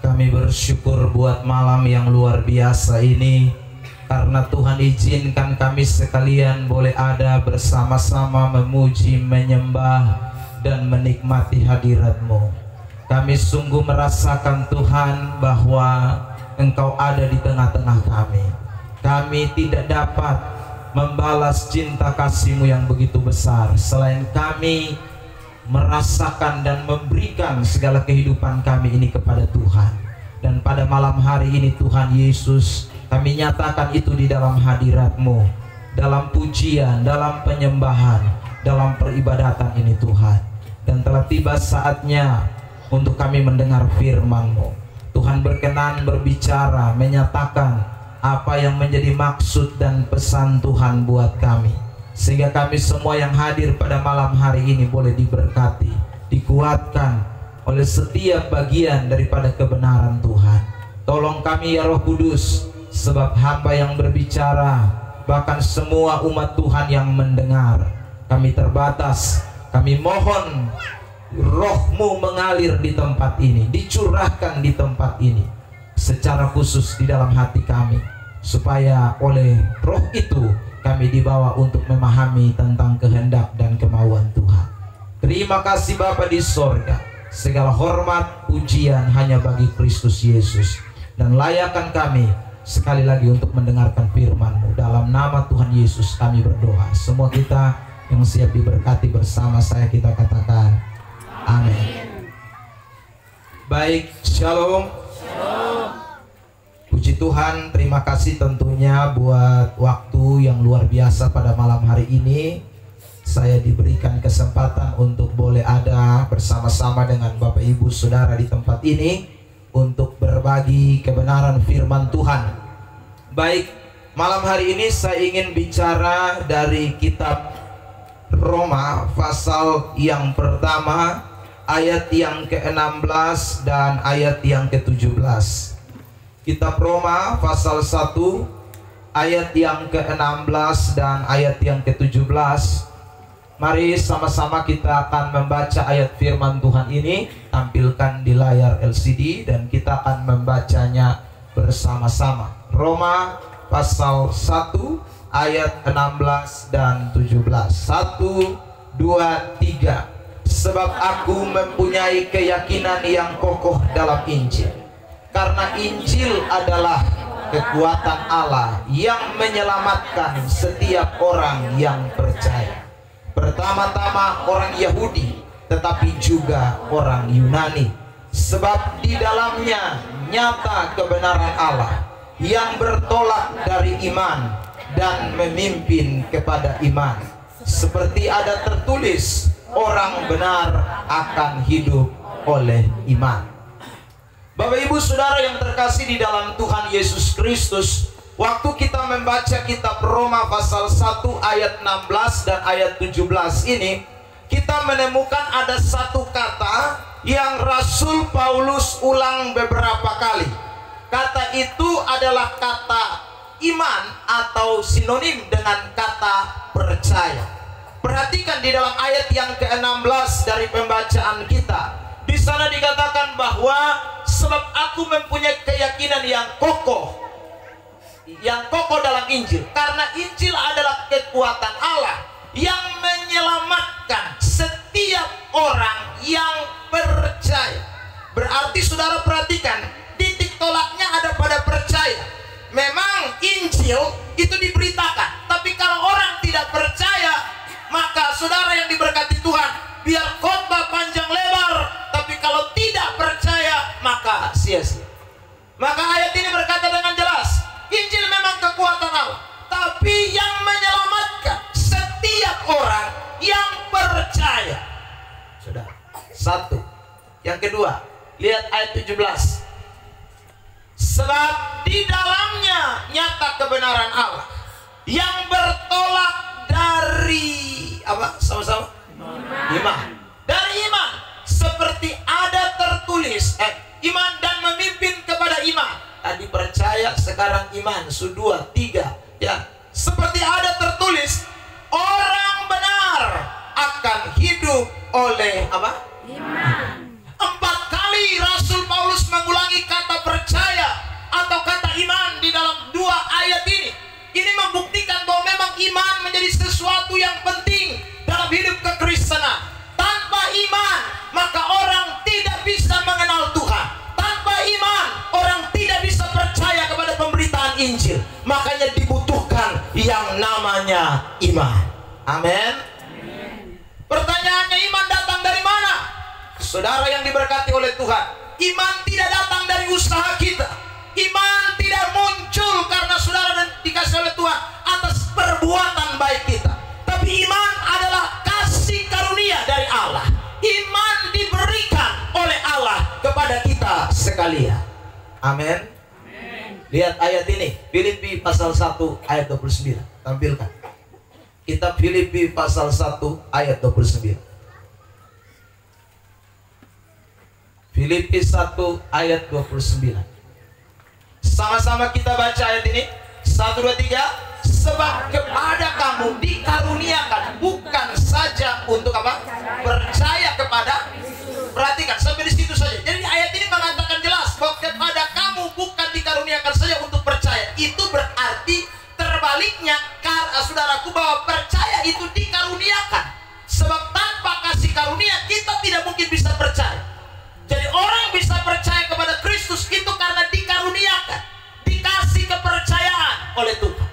kami bersyukur buat malam yang luar biasa ini, karena Tuhan izinkan kami sekalian boleh ada bersama-sama memuji, menyembah, dan menikmati hadirat-Mu. Kami sungguh merasakan Tuhan bahwa Engkau ada di tengah-tengah kami. Kami tidak dapat membalas cinta kasih-Mu yang begitu besar selain kami merasakan dan memberikan segala kehidupan kami ini kepada Tuhan. Dan pada malam hari ini Tuhan Yesus, kami nyatakan itu di dalam hadirat-Mu, dalam pujian, dalam penyembahan, dalam peribadatan ini Tuhan. Dan telah tiba saatnya untuk kami mendengar firman-Mu. Tuhan berkenan berbicara, menyatakan apa yang menjadi maksud dan pesan Tuhan buat kami, sehingga kami semua yang hadir pada malam hari ini boleh diberkati, dikuatkan oleh setiap bagian daripada kebenaran Tuhan. Tolong kami ya Roh Kudus, sebab hamba yang berbicara, bahkan semua umat Tuhan yang mendengar, kami terbatas. Kami mohon Roh-Mu mengalir di tempat ini, dicurahkan di tempat ini secara khusus di dalam hati kami, supaya oleh Roh itu kami dibawa untuk memahami tentang kehendak dan kemauan Tuhan. Terima kasih Bapa di sorga. Segala hormat, pujian hanya bagi Kristus Yesus. Dan layakkan kami sekali lagi untuk mendengarkan firman-Mu. Dalam nama Tuhan Yesus kami berdoa. Semua kita yang siap diberkati bersama saya kita katakan amin. Baik, shalom. Puji Tuhan, terima kasih tentunya buat waktu yang luar biasa pada malam hari ini. Saya diberikan kesempatan untuk boleh ada bersama-sama dengan Bapak Ibu Saudara di tempat ini untuk berbagi kebenaran firman Tuhan. Baik, malam hari ini saya ingin bicara dari kitab Roma pasal yang pertama, ayat yang ke-16 dan ayat yang ke-17. Kitab Roma pasal 1 ayat yang ke-16 dan ayat yang ke-17. Mari sama-sama kita akan membaca ayat firman Tuhan ini, tampilkan di layar LCD dan kita akan membacanya bersama-sama. Roma pasal 1 ayat 16 dan 17. 1, 2, 3. Sebab aku mempunyai keyakinan yang kokoh dalam Injil, karena Injil adalah kekuatan Allah yang menyelamatkan setiap orang yang percaya. Pertama-tama orang Yahudi, tetapi juga orang Yunani. Sebab di dalamnya nyata kebenaran Allah yang bertolak dari iman dan memimpin kepada iman. Seperti ada tertulis, orang benar akan hidup oleh iman. Bapak Ibu Saudara yang terkasih di dalam Tuhan Yesus Kristus, waktu kita membaca kitab Roma pasal 1 ayat 16 dan ayat 17 ini, kita menemukan ada satu kata yang Rasul Paulus ulang beberapa kali. Kata itu adalah kata iman atau sinonim dengan kata percaya. Perhatikan di dalam ayat yang ke-16 dari pembacaan kita. Di sana dikatakan bahwa sebab aku mempunyai keyakinan yang kokoh dalam Injil, karena Injil adalah kekuatan Allah yang menyelamatkan setiap orang yang percaya. Berarti saudara perhatikan, titik tolaknya ada pada percaya. Memang Injil itu diberitakan, tapi kalau orang tidak percaya, maka saudara yang diberkati Tuhan, biar khotbah panjang lebar, tapi kalau tidak percaya maka sia-sia. Maka ayat ini berkata dengan jelas, Injil memang kekuatan Allah, tapi yang menyelamatkan setiap orang yang percaya. Saudara, satu. Yang kedua, lihat ayat 17. Sebab di dalamnya nyata kebenaran Allah yang bertolak dari apa? Sama-sama iman. Dari iman, seperti ada tertulis iman dan memimpin kepada iman. Tadi percaya, sekarang iman. Dua, tiga, ya. Seperti ada tertulis, orang benar akan hidup oleh apa? Iman. 4 kali Rasul Paulus mengulangi iman. Amin. Pertanyaannya, iman datang dari mana? Saudara yang diberkati oleh Tuhan, iman tidak datang dari usaha kita. Iman tidak muncul karena saudara dan dikasih oleh Tuhan atas perbuatan baik kita. Tapi iman adalah kasih karunia dari Allah. Iman diberikan oleh Allah kepada kita sekalian. Amin. Lihat ayat ini, Filipi pasal 1 ayat 29. Tampilkan. Kitab Filipi pasal 1 ayat 29. Filipi 1 ayat 29. Sama-sama kita baca ayat ini. 1, 2, 3. Sebab kepada kamu dikaruniakan bukan saja untuk apa? Percaya kepada. Perhatikan sampai di situ saja. Jadi ayat ini mengatakan jelas bahwa kepada kamu bukan dikaruniakan saja untuk percaya. Itu berarti terbaliknya, saudaraku, bahwa percaya itu dikaruniakan. Sebab tanpa kasih karunia kita tidak mungkin bisa percaya. Jadi orang bisa percaya kepada Kristus itu karena dikaruniakan, dikasih kepercayaan oleh Tuhan.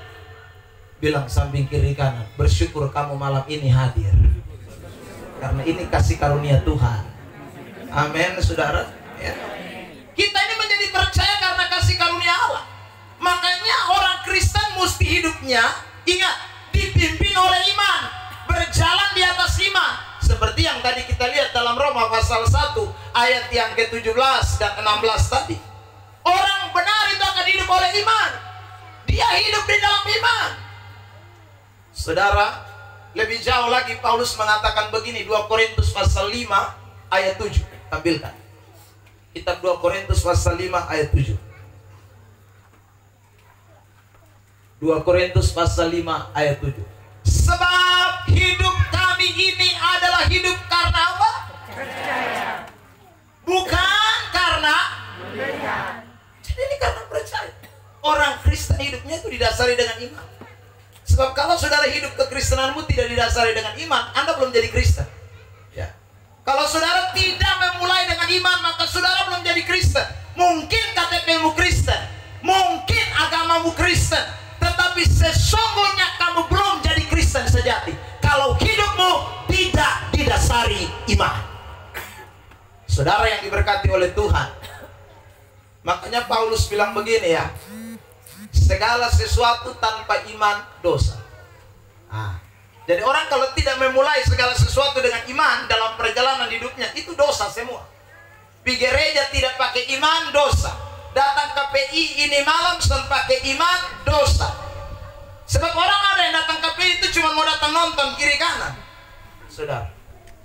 Bilang samping kiri kanan, bersyukur kamu malam ini hadir, karena ini kasih karunia Tuhan. Amin, saudara ya. Kita ini menjadi percaya karena kasih karunia Allah. Makanya orang Kristen mesti hidupnya, ingat, dipimpin oleh iman, berjalan di atas iman. Seperti yang tadi kita lihat dalam Roma pasal 1 ayat yang ke-17 dan 16 tadi. Orang benar itu akan hidup oleh iman. Dia hidup di dalam iman. Saudara, lebih jauh lagi Paulus mengatakan begini, 2 Korintus pasal 5 ayat 7. Tampilkan. Kitab 2 Korintus pasal 5 ayat 7. 2 Korintus pasal 5 ayat 7. Sebab hidup kami ini adalah hidup karena apa? Percaya. Bukan karena melihat. Jadi ini karena percaya. Orang Kristen hidupnya itu didasari dengan iman. Sebab kalau saudara hidup kekristenanmu tidak didasari dengan iman, Anda belum jadi Kristen. Ya. Kalau saudara tidak memulai dengan iman, maka saudara belum jadi Kristen. Mungkin KTP-mu Kristen, mungkin agamamu Kristen, tetapi sesungguhnya kamu belum jadi Kristen sejati kalau hidupmu tidak didasari iman. Saudara yang diberkati oleh Tuhan, makanya Paulus bilang begini ya, segala sesuatu tanpa iman dosa. Jadi orang kalau tidak memulai segala sesuatu dengan iman dalam perjalanan hidupnya, itu dosa semua. Di gereja tidak pakai iman, dosa. Datang ke PI ini malam tanpa pakai iman, dosa. Sebab orang ada yang datang ke PI itu cuma mau datang nonton kiri kanan. Saudara,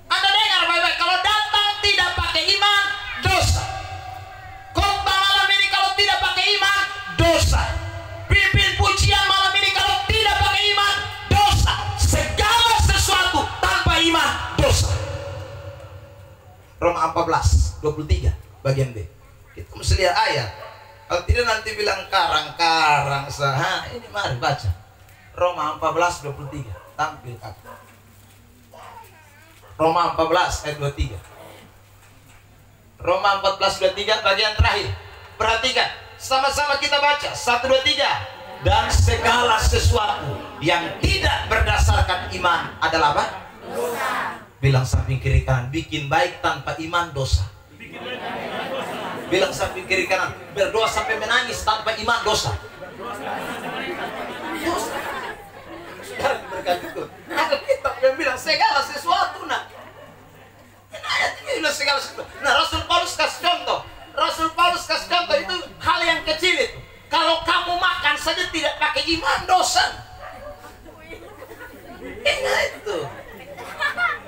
Anda dengar baik-baik, kalau datang tidak pakai iman, dosa. Khotbah malam ini kalau tidak pakai iman, dosa. Pimpin pujian malam ini kalau tidak pakai iman, dosa. Segala sesuatu tanpa iman, dosa. Roma 14:23 bagian B. Kita mesti lihat ayat. Kalau tidak nanti bilang karang-karang sah. Ini mari baca. Roma 14:23. Tampilkan. Roma 14 ayat 23. Roma 14:23 bagian terakhir. Perhatikan. Sama-sama kita baca. 1, 2, 3. Dan segala sesuatu yang tidak berdasarkan iman adalah apa? Dosa. Bilang samping kiri kanan, bikin baik tanpa iman dosa. Bilang samping kiri kanan, berdoa sampai menangis tanpa iman dosa. Dosa. Sekarang berkata itu, ada kitab yang bilang segala sesuatu nak. Ayat ini bilang segala sesuatu. Nah, Rasul Paulus kasih contoh. Rasul Paulus kasih contoh itu hal yang kecil itu. Kalau kamu makan saja tidak pakai iman dosa. Ingat itu.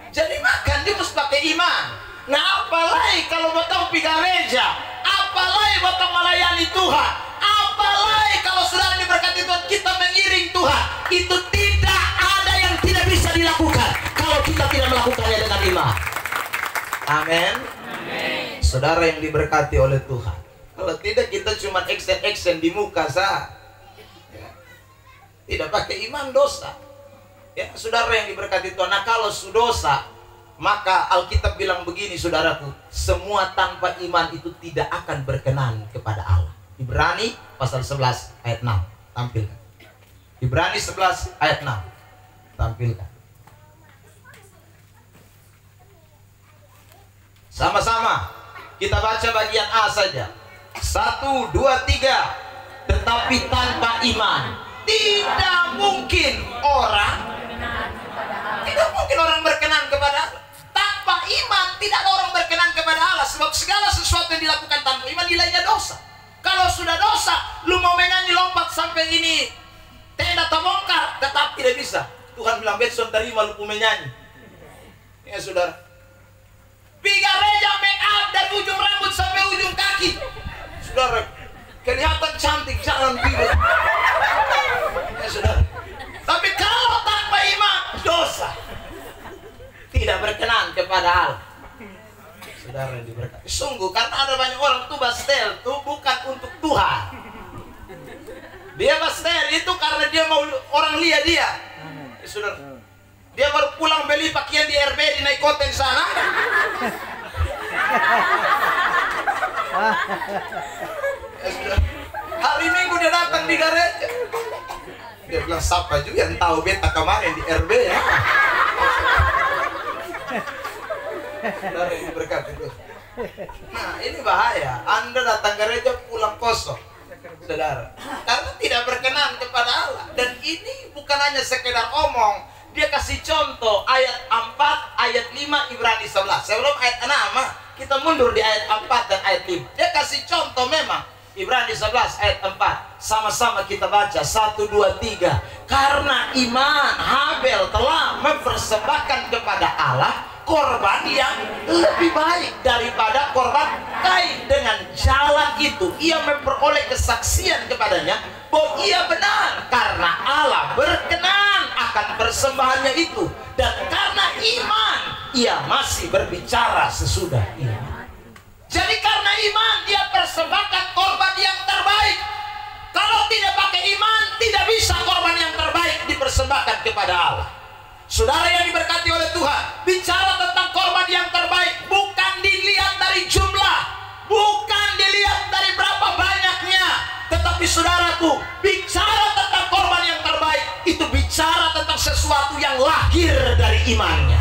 Jadi makan dia mesti pakai iman. Nah, apalagi kalau batang pergi gereja, apalagi batang melayani Tuhan, apalagi kalau saudara diberkati Tuhan, kita mengiring Tuhan, itu tidak ada yang tidak bisa dilakukan kalau kita tidak melakukannya dengan iman. Amin. Saudara yang diberkati oleh Tuhan, kalau tidak kita cuma action di muka saja, ya. Tidak pakai iman dosa. Ya, saudara yang diberkati Tuhan. Nah, kalau dosa, maka Alkitab bilang begini, saudaraku, semua tanpa iman itu tidak akan berkenan kepada Allah. Ibrani pasal 11 ayat 6. Tampilkan. Ibrani 11 ayat 6. tampilkan. Sama-sama kita baca bagian A saja. 1, 2, 3. Tetapi tanpa iman tidak mungkin orang berkenan kepada Allah. Tanpa iman tidak ada orang berkenan kepada Allah. Sebab segala sesuatu yang dilakukan tanpa iman nilainya dosa. Kalau sudah dosa, lu mau menyanyi lompat sampai ini tenda terbongkar, tetap tidak bisa. Tuhan bilang besok terima lu menyanyi. Ya saudara, piga reja make up dari ujung rambut sampai ujung kaki. Saudara, kelihatan cantik jalan biru. Ya saudara. Tapi kalau tanpa iman, dosa. Tidak berkenan kepada Allah. Saudara yang diberkati. Sungguh karena ada banyak orang tuh bastel tuh bukan untuk Tuhan. Dia bastel itu karena dia mau orang lihat dia. Ya, saudara. Dia baru pulang beli pakaian di RB di naik koten sana. Ya, hari Minggu dia datang di gereja. Dia bilang siapa juga yang tahu beta kemarin di RB ya. Saudara yang diberkati. Nah ini bahaya. Anda datang gereja pulang kosong, saudara, karena tidak berkenan kepada Allah. Dan ini bukan hanya sekedar omong. Dia kasih contoh ayat 4, ayat 5 Ibrani 11. Sebelum ayat 6 kita mundur di ayat 4 dan ayat 5. Dia kasih contoh memang. Ibrani 11 ayat 4. Sama-sama kita baca 1, 2, 3. Karena iman Habel telah mempersembahkan kepada Allah korban yang lebih baik daripada korban Kain. Dengan jalan itu ia memperoleh kesaksian kepadanya bahwa ia benar, karena Allah berkenan akan persembahannya itu, dan karena iman ia masih berbicara sesudah iman. Jadi karena iman dia persembahkan korban yang terbaik. Kalau tidak pakai iman, tidak bisa korban yang terbaik dipersembahkan kepada Allah. Saudara yang diberkati oleh Tuhan, bicara tentang korban yang terbaik bukan dilihat dari jumlah, bukan dilihat dari berapa banyaknya, tetapi saudaraku, bicara tentang korban yang terbaik itu bicara tentang sesuatu yang lahir dari imannya.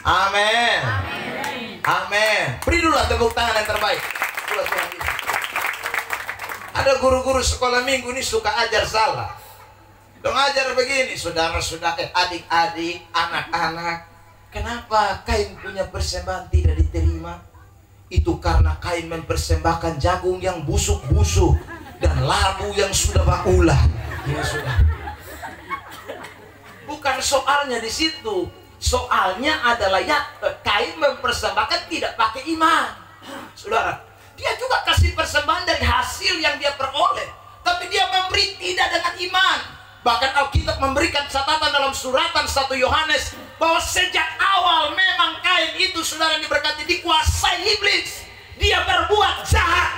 Amin. Amin. Beri dulu tepuk tangan yang terbaik. Ada guru-guru sekolah minggu ini suka ajar salah. Dong ajar begini, saudara-saudara, adik-adik, anak-anak. Kenapa Kain punya persembahan tidak diterima? Itu karena Kain mempersembahkan jagung yang busuk-busuk dan labu yang sudah berulah. Ya sudah. Bukan soalnya di situ. Soalnya adalah ya Kain mempersembahkan tidak pakai iman. Saudara, dia juga kasih persembahan dari hasil yang dia peroleh, tapi dia memberi tidak dengan iman. Bahkan Alkitab memberikan catatan dalam suratan 1 Yohanes bahwa sejak awal memang Kain itu, saudara yang diberkati, dikuasai iblis. Dia berbuat jahat.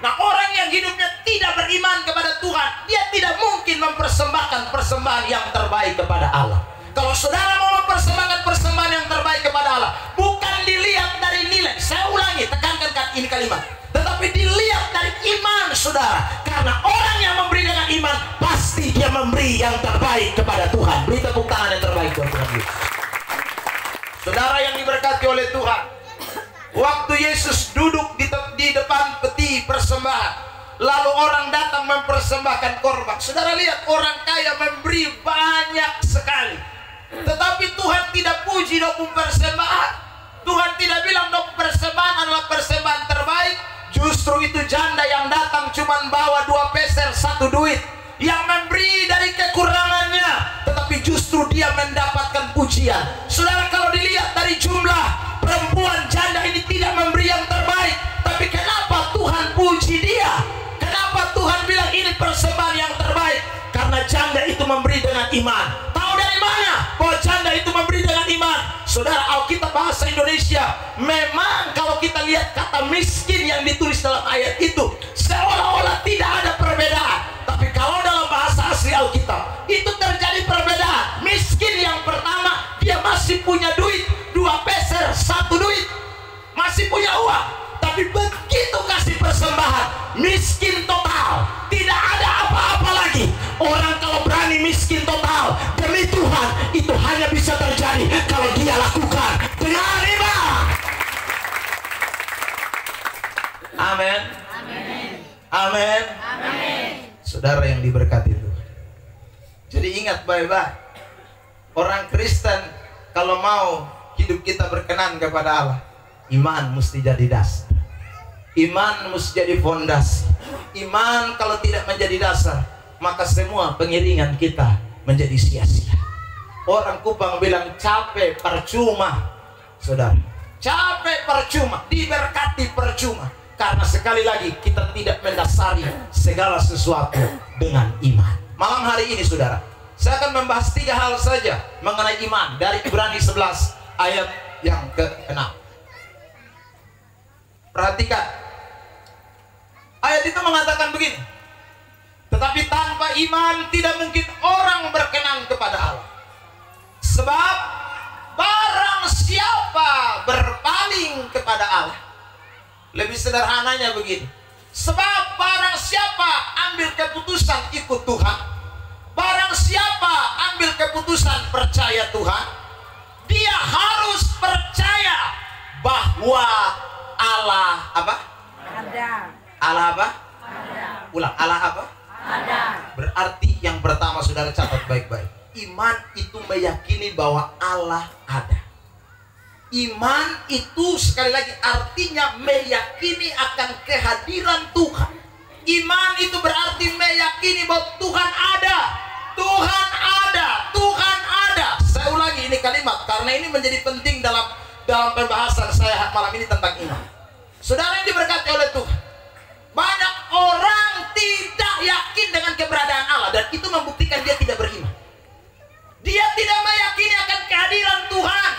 Nah, orang yang hidupnya tidak beriman kepada Tuhan, dia tidak mungkin mempersembahkan persembahan yang terbaik kepada Allah. Kalau saudara mau mempersembahkan persembahan yang terbaik kepada Allah, bukan dilihat dari nilai. Saya ulangi, tekankan ini kalimat. Tetapi dilihat dari iman, saudara. Karena orang yang memberi dengan iman, pasti dia memberi yang terbaik kepada Tuhan. Beri tepuk tangan yang terbaik buat Tuhan Yesus. Saudara yang diberkati oleh Tuhan, waktu Yesus duduk di depan peti persembahan, lalu orang datang mempersembahkan korban. Saudara lihat, orang kaya memberi banyak sekali, tetapi Tuhan tidak puji dokumen persembahan. Tuhan tidak bilang dokumen persembahan adalah persembahan terbaik. Justru itu janda yang datang cuma bawa 2 peser 1 duit, yang memberi dari kekurangannya, tetapi justru dia mendapatkan pujian. Saudara, kalau dilihat dari jumlah, perempuan janda ini tidak memberi yang terbaik, tapi kenapa Tuhan puji dia? Kenapa Tuhan bilang ini persembahan yang terbaik? Karena janda itu memberi dengan iman. Tahu dari mana bahwa janda itu memberi dengan iman? Saudara, Alkitab bahasa Indonesia, memang kalau kita lihat kata miskin yang ditulis dalam ayat itu, seolah-olah tidak ada perbedaan. Tapi kalau dalam bahasa asli Alkitab, itu terjadi perbedaan. Miskin yang pertama, dia masih punya duit 2 peser 1 duit, masih punya uang. Tapi begitu kasih persembahan, miskin total, tidak ada apa-apa lagi. Orang kalau berani miskin total demi Tuhan, itu hanya bisa terjadi kalau dia lakukan dengan iman. Amin. Amin. Saudara yang diberkati itu. Jadi ingat baik-baik, orang Kristen kalau mau hidup kita berkenan kepada Allah, iman mesti jadi dasar. Iman mesti jadi fondasi. Iman kalau tidak menjadi dasar, maka semua pengiringan kita menjadi sia-sia. Orang Kupang bilang capek percuma. Saudara, capek percuma, diberkati percuma. Karena sekali lagi kita tidak mendasari segala sesuatu dengan iman. Malam hari ini saudara, saya akan membahas 3 hal saja mengenai iman dari Ibrani 11 ayat yang ke-6. Perhatikan, ayat itu mengatakan begini: tetapi tanpa iman tidak mungkin orang berkenan kepada Allah. Sebab barang siapa berpaling kepada Allah, lebih sederhananya begini, sebab barang siapa ambil keputusan ikut Tuhan, barang siapa ambil keputusan percaya Tuhan, dia harus percaya bahwa Allah apa? Ada. Allah apa? Ada. Ulang, Allah apa? Ada. Berarti yang pertama saudara catat baik-baik, iman itu meyakini bahwa Allah ada. Iman itu sekali lagi artinya meyakini akan kehadiran Tuhan. Iman itu berarti meyakini bahwa Tuhan ada. Tuhan ada, Tuhan ada. Saya ulangi ini kalimat karena ini menjadi penting dalam pembahasan saya malam ini tentang iman. Saudara yang diberkati oleh Tuhan, banyak orang tidak yakin dengan keberadaan Allah, dan itu membuktikan dia tidak beriman. Dia tidak meyakini akan kehadiran Tuhan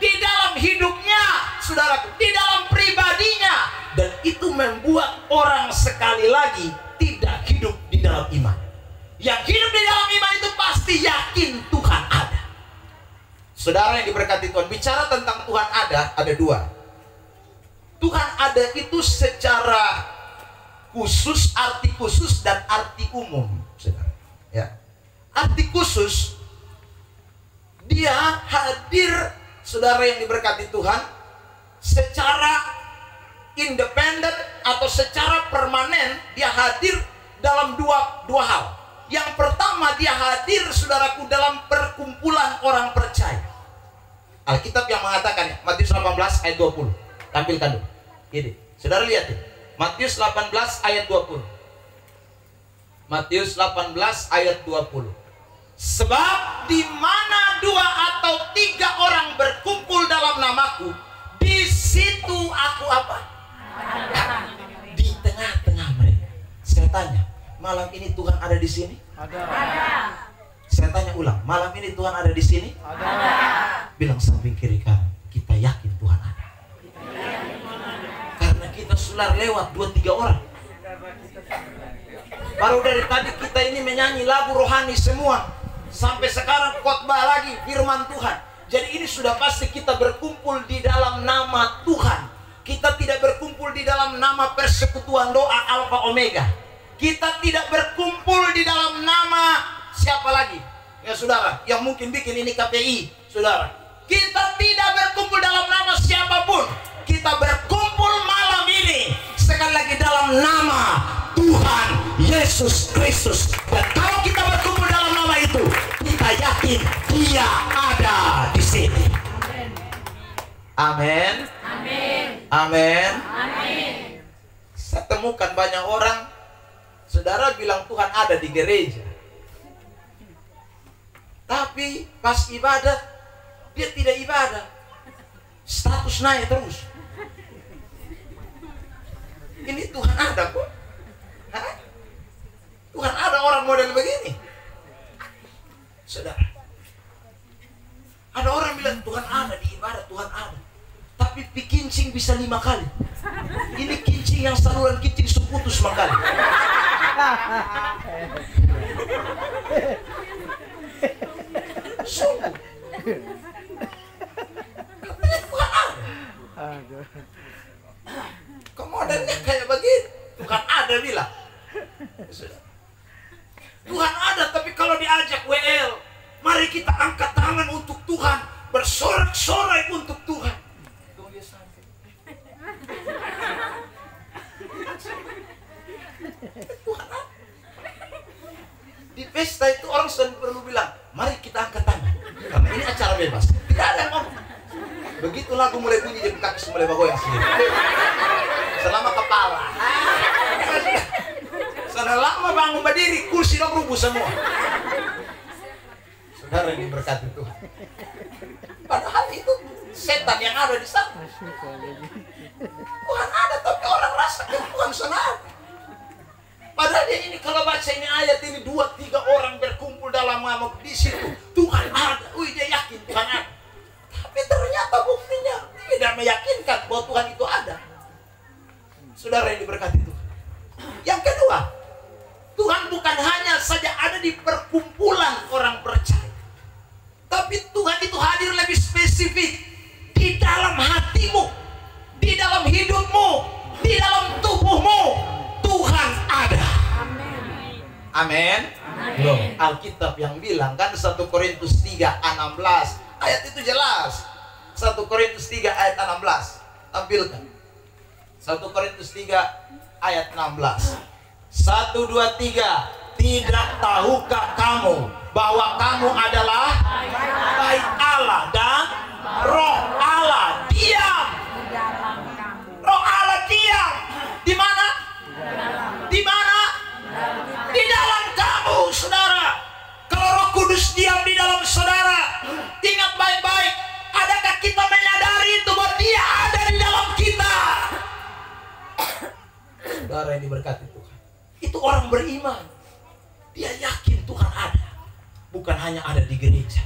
di dalam hidupnya, saudaraku, di dalam pribadinya, dan itu membuat orang sekali lagi tidak hidup di dalam iman. Yang hidup di dalam iman itu pasti yakin Tuhan ada. Saudara yang diberkati Tuhan, bicara tentang Tuhan ada 2. Tuhan ada itu secara khusus, arti khusus dan arti umum, saudara. Ya. Arti khusus, dia hadir, saudara yang diberkati Tuhan, secara independen atau secara permanen. Dia hadir dalam dua hal. Yang pertama, dia hadir, saudaraku, dalam perkumpulan orang percaya. Alkitab yang mengatakan, Matius 18 ayat 20. Tampilkan dulu. Ini, saudara lihat ya. Matius 18 ayat 20. Matius 18 ayat 20. Sebab di mana 2 atau 3 orang berkumpul dalam namaku, di situ aku apa? Di tengah-tengah mereka. Saya tanya, malam ini Tuhan ada di sini? Ada. Saya tanya ulang, malam ini Tuhan ada di sini? Ada. Bilang samping kiri kanan, kita yakin Tuhan ada. Karena kita sudah lewat 2-3 orang. Baru dari tadi kita ini menyanyi lagu rohani semua. Sampai sekarang khotbah lagi firman Tuhan. Jadi ini sudah pasti kita berkumpul di dalam nama Tuhan. Kita tidak berkumpul di dalam nama persekutuan doa Alfa Omega. Kita tidak berkumpul di dalam nama siapa lagi? Ya saudara, yang mungkin bikin ini KPI, saudara. Kita tidak berkumpul dalam nama siapapun. Kita berkumpul malam ini sekali lagi dalam nama Tuhan Yesus Kristus. Dan kalau kita berkumpul dalam nama itu, kita yakin Dia ada di sini. Amin. Amin. Amin. Amin. Saya temukan banyak orang, saudara, bilang Tuhan ada di gereja, tapi pas ibadah dia tidak ibadah, status naik terus. Ini Tuhan ada kok? Hah? Tuhan ada orang model begini, saudara. Ada orang bilang Tuhan ada di ibadah, Tuhan ada, tapi kincing bisa 5 kali. Ini kincing yang saluran kincing seputus sekali. Sungguh. Katanya Tuhan ada. Kemodernya kayak begini. Tuhan ada bilang. Tuhan ada lagu mulai bunyi jadi kaki mulai bagoyang sendiri. Selama kepala. Selama bangun berdiri, kursi dong rubuh semua. Saudara yang diberkati Tuhan. Padahal itu setan yang ada di sana. Tuhan ada, tapi orang rasakan Tuhan sana. Padahal dia ini kalau baca ini ayat ini 2-3 orang berkumpul dalam nama di situ Tuhan ada. Wih, dia yakin Tuhan ada. Tapi ternyata buktinya tidak meyakinkan bahwa Tuhan itu ada. Saudara yang diberkati Tuhan. Yang kedua, Tuhan bukan hanya saja ada di perkumpulan orang percaya, tapi Tuhan itu hadir lebih spesifik di dalam hatimu, di dalam hidupmu, di dalam tubuhmu. Tuhan ada. Amin. Loh, Alkitab yang bilang kan 1 Korintus 3:16. Ayat itu jelas. 1 Korintus 3 ayat 16. Tampilkan. 1 Korintus 3 ayat 16. 1, 2, 3. Tidak tahukah kamu bahwa kamu adalah bait Allah dan Roh Allah diam. Roh Allah diam. Di mana? Di mana? Di dalam kamu, saudara. Kalau Roh Kudus diam di dalam saudara, ingat baik-baik. Adakah kita menyadari itu bahwa Dia ada di dalam kita? Saudara yang diberkati Tuhan, itu orang beriman. Dia yakin Tuhan ada, bukan hanya ada di gereja.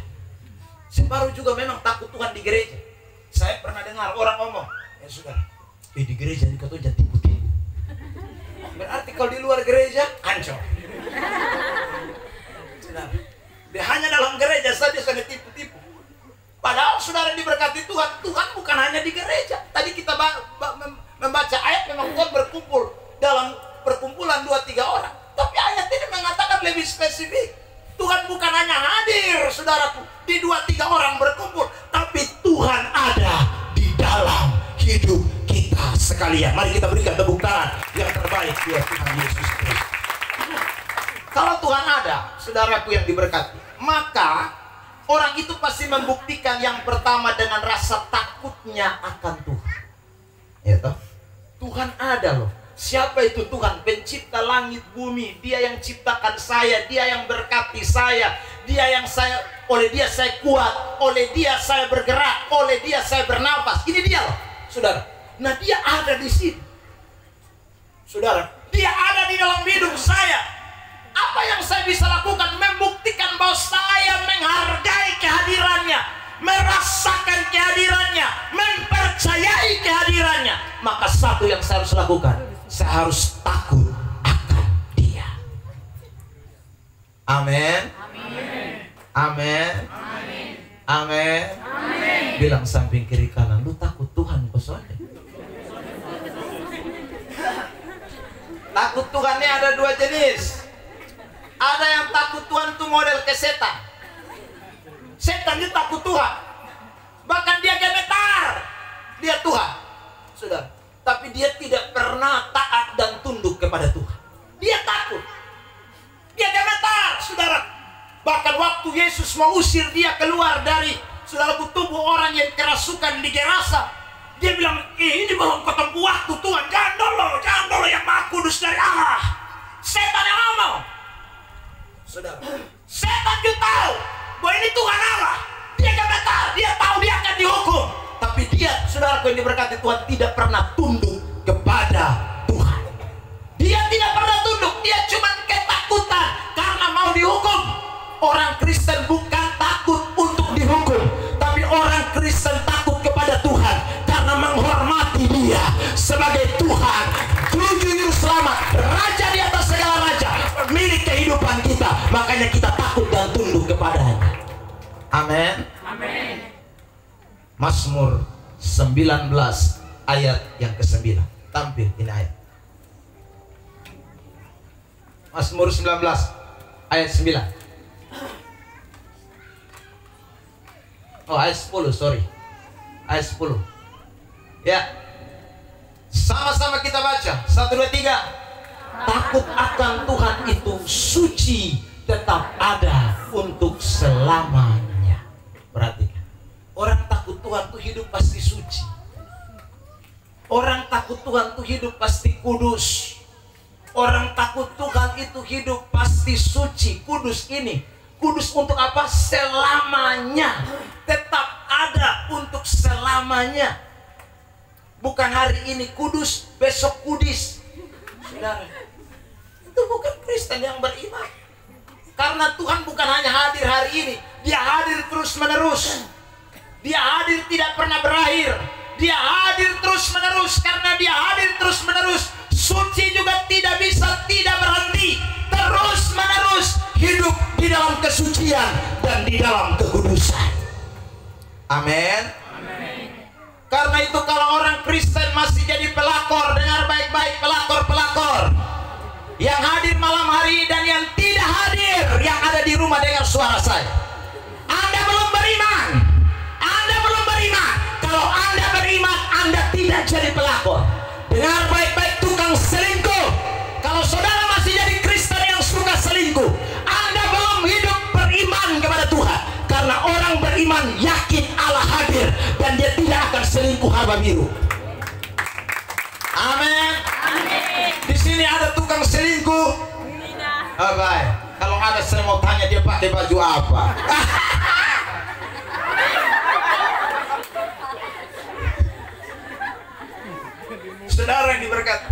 Separuh juga memang takut Tuhan di gereja. Saya pernah dengar orang ngomong, ya saudara, di gereja ini kata jangan tipu-tipu. Berarti kalau di luar gereja hancur. Dia hanya dalam gereja saja sudah tipu-tipu. Padahal saudara diberkati Tuhan, Tuhan bukan hanya di gereja. Tadi kita membaca ayat memang Tuhan berkumpul dalam perkumpulan 2-3 orang. Tapi ayat ini mengatakan lebih spesifik. Tuhan bukan hanya hadir, saudaraku, di 2-3 orang berkumpul, tapi Tuhan ada di dalam hidup kita sekalian. Mari kita berikan tepuk tangan yang terbaik buat Tuhan Yesus Kristus. Kalau Tuhan ada, saudaraku yang diberkati, maka orang itu pasti membuktikan yang pertama dengan rasa takutnya akan Tuhan. Ya toh? Tuhan ada loh. Siapa itu Tuhan? Pencipta langit bumi. Dia yang ciptakan saya, Dia yang berkati saya, Dia yang oleh Dia saya kuat, oleh Dia saya bergerak, oleh Dia saya bernapas. Ini Dia loh, saudara. Nah, Dia ada di sini, saudara. Dia ada di dalam hidup saya. Apa yang saya bisa lakukan? Membuktikan bahwa saya menghargai kehadirannya, merasakan kehadirannya, mempercayai kehadirannya. Maka satu yang saya harus lakukan, saya harus takut akan Dia. Amin. Amin. Amin. Bilang samping kiri kanan, lu takut Tuhan kok soalnya. Takut Tuhan ini ada 2 jenis. Ada yang takut Tuhan itu model ke setan. Setan itu takut Tuhan, bahkan dia gemetar dia Tuhan, saudara. Tapi dia tidak pernah taat dan tunduk kepada Tuhan. Dia takut, dia gemetar, saudara. Bahkan waktu Yesus mau usir dia keluar dari, saudaraku, tubuh orang yang kerasukan di Gerasa, dia bilang, ini belum ketemu waktu Tuhan. Jangan dulu yang Maha Kudus dari Allah. Setan yang ngomong, saudara. Setan juga tahu bahwa ini Tuhan Allah. Dia gemetar, dia tahu dia akan dihukum. Tapi dia, saudaraku yang diberkati Tuhan, tidak pernah tunduk kepada Tuhan. Dia tidak pernah tunduk, dia cuma ketakutan karena mau dihukum. Orang Kristen bukan takut untuk dihukum, tapi orang Kristen takut kepada Tuhan karena menghormati Dia sebagai Tuhan, Juru Selamat, Raja di atas segala raja, milik kehidupan kita. Makanya kita takut dan tunduk kepadanya. Amin. Amin. Mazmur 19 ayat yang ke-9. Tampil ini ayat. Mazmur 19 ayat 9. Oh, ayat 10, sorry. Ayat 10. Ya. Sama-sama kita baca. 1, 2, 3. Takut akan Tuhan itu suci, tetap ada untuk selamanya. Perhatikan. Orang takut Tuhan Tuhan tuh hidup pasti suci. Orang takut Tuhan tuh hidup pasti kudus. Orang takut Tuhan itu hidup pasti suci. Kudus ini, kudus untuk apa? Selamanya. Tetap ada untuk selamanya. Bukan hari ini kudus, besok kudis. Saudara, itu bukan Kristen yang beriman. Karena Tuhan bukan hanya hadir hari ini, Dia hadir terus menerus. Dia hadir tidak pernah berakhir. Dia hadir terus menerus. Karena Dia hadir terus menerus, suci juga tidak bisa tidak berhenti. Terus menerus hidup di dalam kesucian dan di dalam kekudusan. Amin. Karena itu kalau orang Kristen masih jadi pelakor, dengar baik-baik, pelakor-pelakor yang hadir malam hari dan yang tidak hadir, yang ada di rumah dengar suara saya. Anda belum beriman. Anda belum beriman. Kalau Anda beriman, Anda tidak jadi pelakor. Dengar baik-baik, tukang selingkuh. Kalau saudara masih jadi Kristen yang suka selingkuh, Anda belum hidup beriman kepada Tuhan. Karena orang beriman yakin Allah hadir dan dia tidak akan selingkuh harba biru. Amin. Di sini ada tukang selingkuh. Baik. Kalau ada saya mau tanya dia pakai baju apa? Saudara yang diberkati.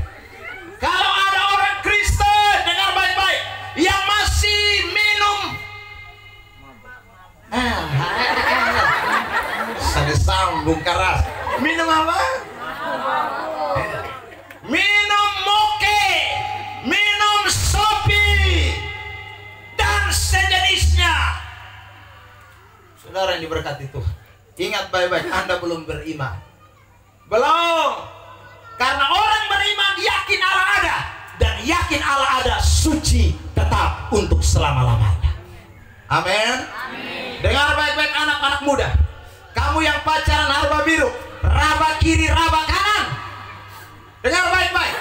Kalau ada orang Kristen, dengar baik-baik, yang masih minum. Saya sambung keras. Minum apa? Minum moke, minum sopi, dan sejenisnya. Saudara yang diberkati Tuhan, ingat baik-baik, Anda belum beriman. Belum. Karena orang beriman yakin Allah ada, dan yakin Allah ada suci tetap untuk selama-lamanya. Amin. Dengar baik-baik anak-anak muda, kamu yang pacaran harba biru, raba kiri, raba kanan. Dengar baik-baik,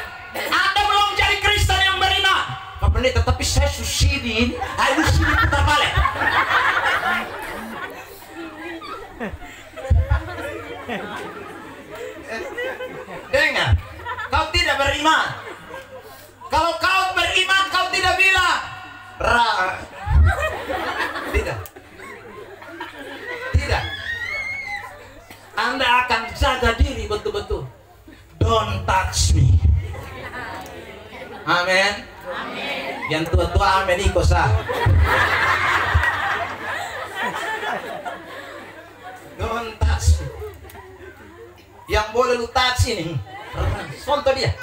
Anda belum jadi Kristen yang beriman. Pak Pendeta, tapi saya susidi, ayo sini putar balik. Dengar, kau tidak beriman. Kalau kau beriman, kau tidak bilang tidak. Tidak. Anda akan jaga diri betul-betul. Don't touch me. Amin. Yang tua-tua amin ikut sah. Don't touch me. Yang boleh lu touch ini, contoh dia.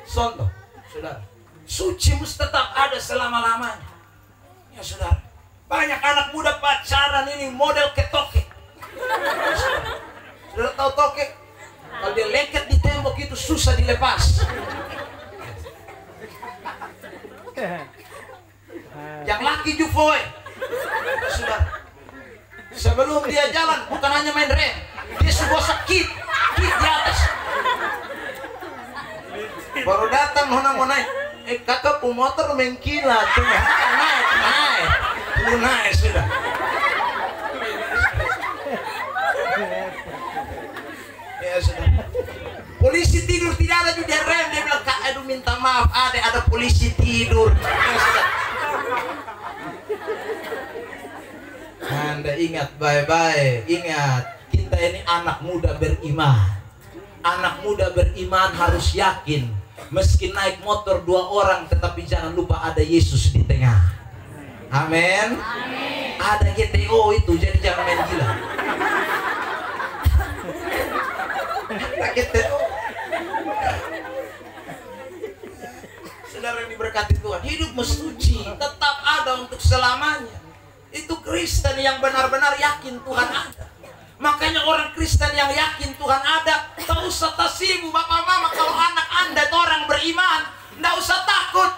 Contoh, saudara. Suci mesti tetap ada selama-lamanya. Ya saudara. Banyak anak muda pacaran ini model ketoke. Saudara tahu toke? Kalau dia lengket di tembok itu susah dilepas. Yang laki jufoy. Saudara. Sebelum dia jalan bukan hanya main rem, dia sebuah sakit di atas. Baru datang mau naik. Kakak pemotor mengkilat. Naik sudah. Ya sudah. Polisi tidur tidak ada juga rem. Dia bilang, Kak, aduh minta maaf, ada polisi tidur. Ya sudah. Anda ingat baik-baik, ingat, kita ini anak muda beriman. Anak muda beriman harus yakin, meski naik motor 2 orang, tetapi jangan lupa ada Yesus di tengah. Amin. Ada GTO itu, jadi jangan main gila. Ada GTO. Saudara yang diberkati Tuhan, hidup suci tetap ada untuk selamanya. Itu Kristen yang benar-benar yakin Tuhan ada. Makanya orang Kristen yang yakin Tuhan ada, tak usah tasibu bapak mama kalau anak Anda itu orang beriman, tak usah takut.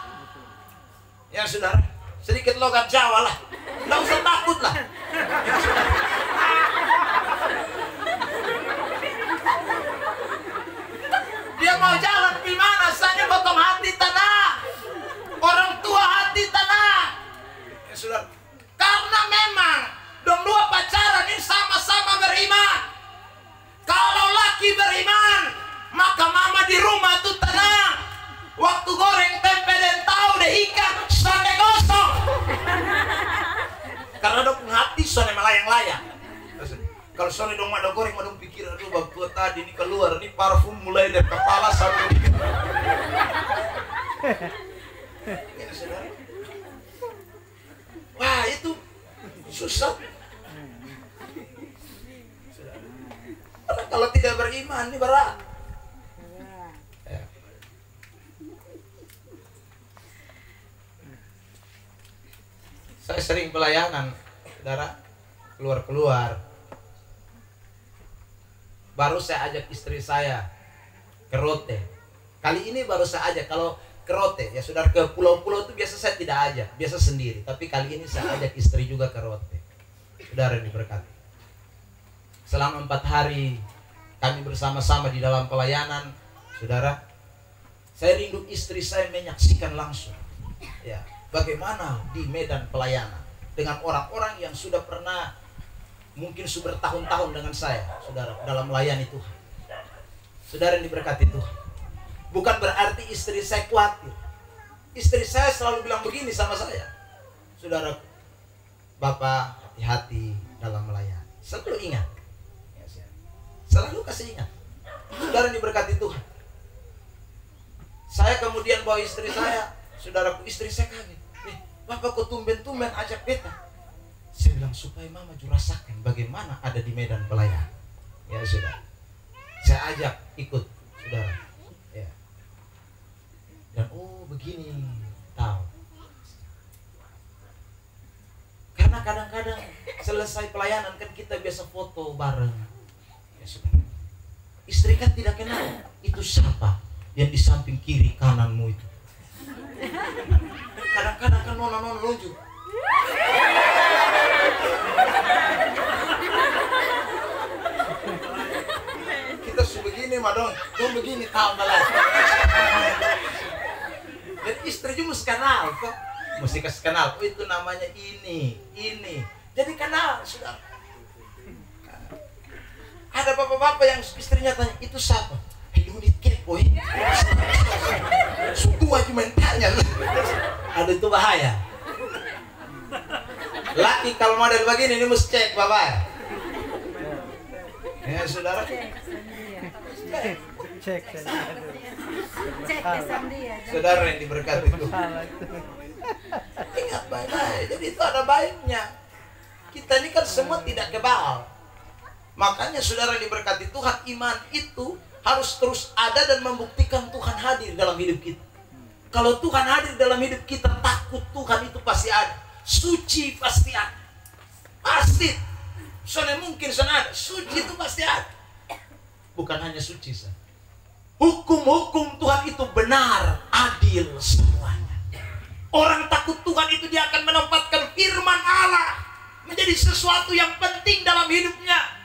Ya saudara, sedikit logat Jawa lah, tak usah takut lah. Ya, dia mau jalan di mana? Saya potong hati tanah, orang tua hati tanah. Ya saudara. Karena memang dong 2 pacaran ini sama-sama beriman. Kalau sore dong ada goreng, dong pikir aduh bab tua tadi ini keluar, ini parfum mulai dari kepala sampai ya, saudara. Wah itu susah. Karena kalau tidak beriman ini berat. Ya. Saya sering pelayanan, saudara, keluar. Baru saya ajak istri saya ke Rote. Kali ini baru saya ajak. Kalau ke Rote, ya saudara, ke pulau-pulau itu biasa saya tidak ajak, biasa sendiri. Tapi kali ini saya ajak istri juga ke Rote. Saudara diberkati. Selama 4 hari kami bersama-sama di dalam pelayanan, saudara. Saya rindu istri saya menyaksikan langsung, ya, bagaimana di medan pelayanan dengan orang-orang yang sudah pernah mungkin sudah bertahun-tahun dengan saya, saudara, dalam melayani Tuhan. Saudara yang diberkati Tuhan. Bukan berarti istri saya khawatir. Istri saya selalu bilang begini sama saya, saudara, Bapak hati-hati dalam melayani. Selalu ingat. Selalu kasih ingat. Saudara yang diberkati Tuhan. Saya kemudian bawa istri saya, saudaraku, istri saya kaget. Bapak kok tumben-tumben ajak beta? Saya bilang supaya mama rasakan bagaimana ada di medan pelayanan. Ya saudara. Saya ajak ikut, saudara. Ya. Dan oh begini, tahu. Karena kadang-kadang selesai pelayanan kan kita biasa foto bareng. Ya saudara. Istri kan tidak kenal itu siapa yang di samping kiri kananmu itu. Kadang-kadang kan nona-nona lucu. Kita sebegini mah dong begini tahu malah. Dan istri juga mesti kenal kok, mesti kasih kenal. Oh itu namanya ini. Jadi kenal sudah. Ada bapak-bapak yang istrinya tanya itu siapa? Unit kiri boy. Suku aja mentalnya. Ada itu bahaya. Laki kalau model begini ini mesti cek bapak. Ya saudara. Cek saudara yang diberkati Tuhan. Ingat baik-baik. Jadi itu ada baiknya. Kita ini kan semua tidak kebal. Makanya saudara yang diberkati Tuhan, iman itu harus terus ada dan membuktikan Tuhan hadir dalam hidup kita. Kalau Tuhan hadir dalam hidup kita, takut Tuhan itu pasti ada. Suci pasti ada. Pasti. Soalnya mungkin sana ada. Suci itu pasti ada. Bukan hanya suci saja. Hukum-hukum Tuhan itu benar, adil semuanya. Orang takut Tuhan itu dia akan menempatkan firman Allah menjadi sesuatu yang penting dalam hidupnya.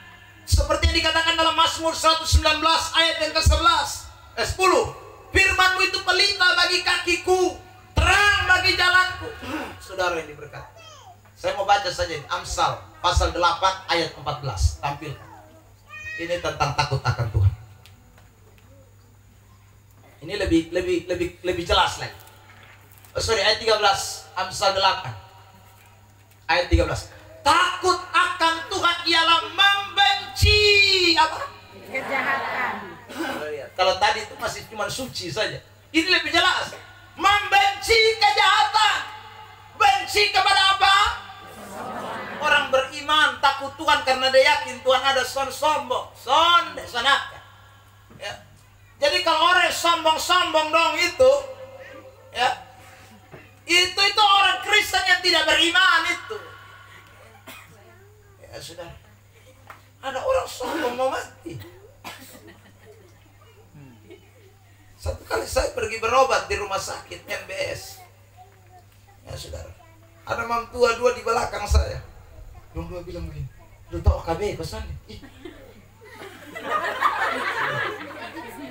Seperti yang dikatakan dalam Mazmur 119 ayat yang ke-10. Firman-Mu itu pelita bagi kakiku, terang bagi jalanku. Saudara yang diberkati. Saya mau baca saja Amsal pasal 8 ayat 14. Tampilkan. Ini tentang takut akan Tuhan. Ini lebih jelas lagi. Ayat 13, Amsal 8. Ayat 13. Takut akan Tuhan ialah membenci apa? Kejahatan. Kalau tadi itu masih cuma suci saja. Ini lebih jelas. Membenci kejahatan. Benci kepada apa? Orang beriman takut Tuhan karena dia yakin Tuhan ada sombong. Ya. Jadi kalau orang sombong dong itu, ya, itu orang Kristen yang tidak beriman itu. Ya sudah. Ada orang sombong mau mati. Satu kali saya pergi berobat di rumah sakit MBS. Ya saudara. Ada mam tua dua di belakang saya. Dong dua bilang begini. Lu tahu KB pesan?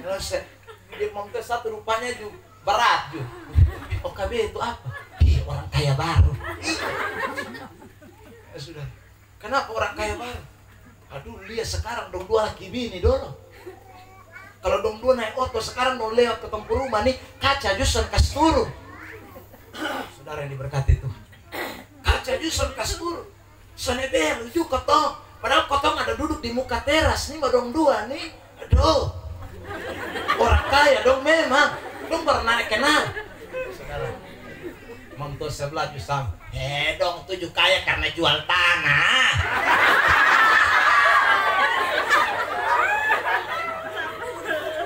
Terus dia mam tua satu rupanya juga berat juga. OKB itu apa? Orang kaya baru. Ya sudah. Kenapa orang kaya baru? Aduh lihat sekarang dong dua laki bini dulu. Kalau dong dua naik oto sekarang dong lewat ke tempur rumah nih kaca justru kasih turun. Saudara yang diberkati itu. Kaca justru kasih turun. Sonebel juga toh. Padahal kotong ada duduk di muka teras nih, dong dua nih. Aduh, orang kaya dong memang. Dong pernah kenal. Saudara, mantu sebelah jusam. Dong tujuh kaya karena jual tanah.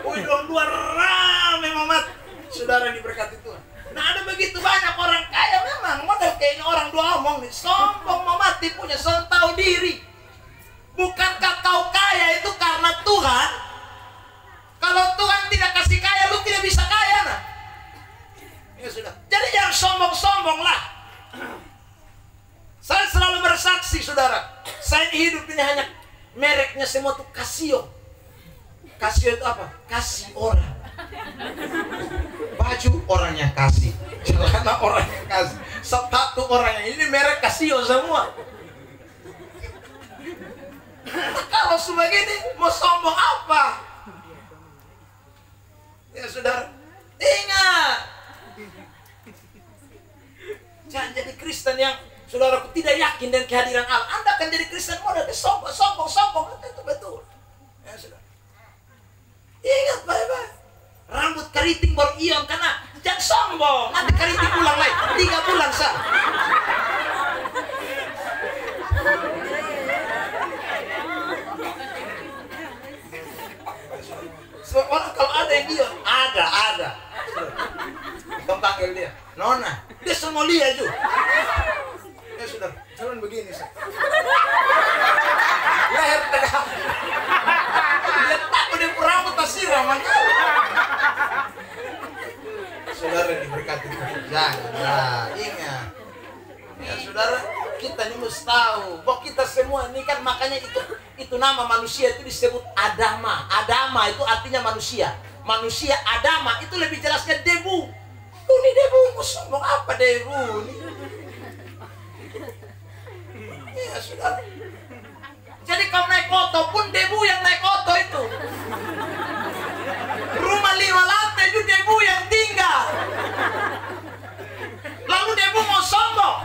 Wih dong dua rame mamat. Saudara diberkati Tuhan. Nah ada begitu banyak orang kaya memang model kayaknya orang dua omong nih, sombong memati punya tahu diri. Bukankah kau kaya itu karena Tuhan? Kalau Tuhan tidak kasih kaya, lu tidak bisa kaya nah. Ya sudah. Jadi jangan sombong-sombong lah. Saya selalu bersaksi saudara, saya hidup ini hanya mereknya semua tuh Casio. Casio itu apa? Kasih orang. Baju orang yang kasih, celana orang yang kasih, sepatu orang yang ini merek Casio semua. Kalau sebegini mau sombong apa? Ya saudara, ingat, jangan jadi Kristen yang saudaraku tidak yakin dengan kehadiran Allah. Anda akan jadi Kristen model sombong, itu betul. Ya saudara, ingat baik-baik. Rambut keriting baru ion karena jangan sombong. Nanti keriting pulang lagi 3 bulan sah. Sebab orang kalau ada yang ion, ada. Kita panggil dia, Nona. Dia semua lihat juga. Ya sudah, jalan begini sah. Leher tegak. Dia takut dia rambut tak siraman. Saudara diberkati jangan ingat ya saudara, kita ini mesti tahu bahwa kita semua ini kan, makanya itu nama manusia itu disebut Adama. Adama itu artinya manusia. Manusia Adama itu lebih jelasnya debu. Ini debu, mau sombong apa debu ini? Ya saudara, jadi kau naik motor pun debu yang naik motor itu. Rumah 5 lantai itu debu yang tinggal. Lalu debu mau sombong.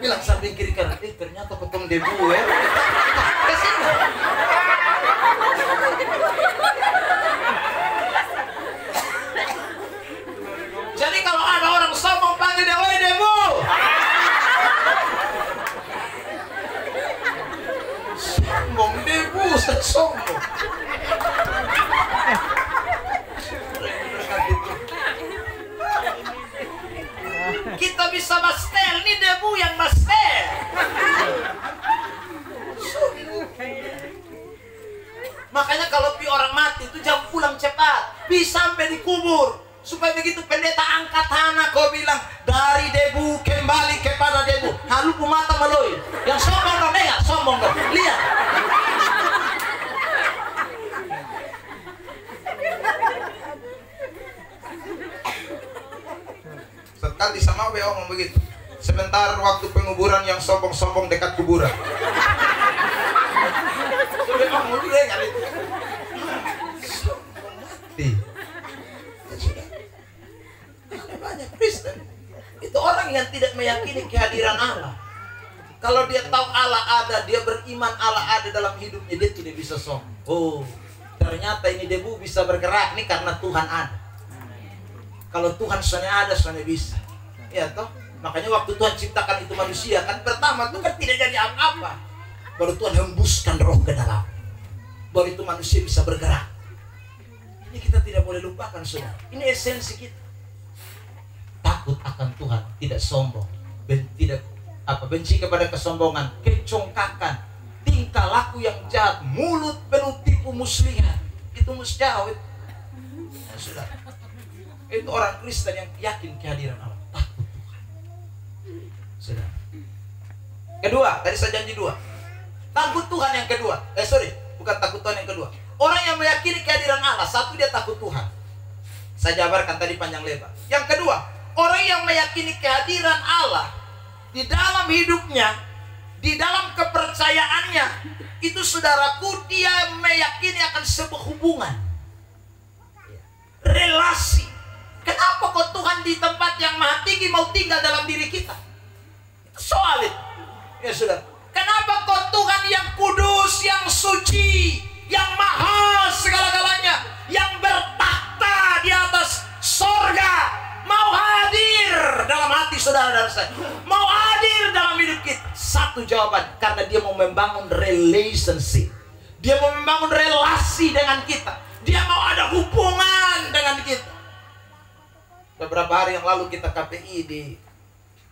Bilang samping kiri kanan, ternyata potong debu ya. Kesini. Jadi kalau ada orang sombong panggil dia, "Woi debu." Sombong debu, sombong. Kita bisa bastel, ini debu yang bastel. Makanya kalau orang mati itu jangan pulang cepat, sampai dikubur supaya begitu pendeta angkat tanah kau bilang dari debu kembali kepada debu. Halu mata meloy. Yang sombong dong, ya sombong dong. Lihat. Sekali sama WO ngomong begitu. Sebentar waktu penguburan yang sombong-sombong dekat kuburan. Sudah ngomong dulu ya kali itu. Ada banyak Kristen. Itu orang yang tidak meyakini kehadiran Allah. Kalau dia tahu Allah ada, dia beriman Allah ada dalam hidupnya, dia tidak bisa sombong. Oh, ternyata ini debu bisa bergerak nih karena Tuhan ada. Kalau Tuhan soalnya ada, soalnya bisa. Ya toh, makanya waktu Tuhan ciptakan itu manusia kan pertama itu kan tidak jadi apa-apa. Baru Tuhan hembuskan roh ke dalam. Baru itu manusia bisa bergerak. Ini kita tidak boleh lupakan saudara. Ini esensi kita. Takut akan Tuhan, tidak sombong, tidak benci kepada kesombongan, kecongkakan, tingkah laku yang jahat, mulut penuh tipu muslihat. Itu mustahil. Ya, saudara. Itu orang Kristen yang yakin kehadiran Allah, takut Tuhan. Saudara. Kedua, tadi saya janji 2. Takut Tuhan yang kedua. Bukan takut Tuhan yang kedua. Orang yang meyakini kehadiran Allah, 1 dia takut Tuhan. Saya jabarkan tadi panjang lebar. Yang kedua, orang yang meyakini kehadiran Allah di dalam hidupnya, di dalam kepercayaannya, itu saudaraku, dia meyakini akan sebuah hubungan, relasi. Kenapa kok Tuhan di tempat yang maha tinggi mau tinggal dalam diri kita? Itu soal itu. Ya sudah. Kenapa yang suci, yang maha segala-galanya, yang bertakhta di atas sorga, mau hadir dalam hati saudara dan saya, mau hadir dalam hidup kita. Satu jawaban, karena dia mau membangun relationship, dia mau membangun relasi dengan kita, dia mau ada hubungan dengan kita. Beberapa hari yang lalu kita KPI di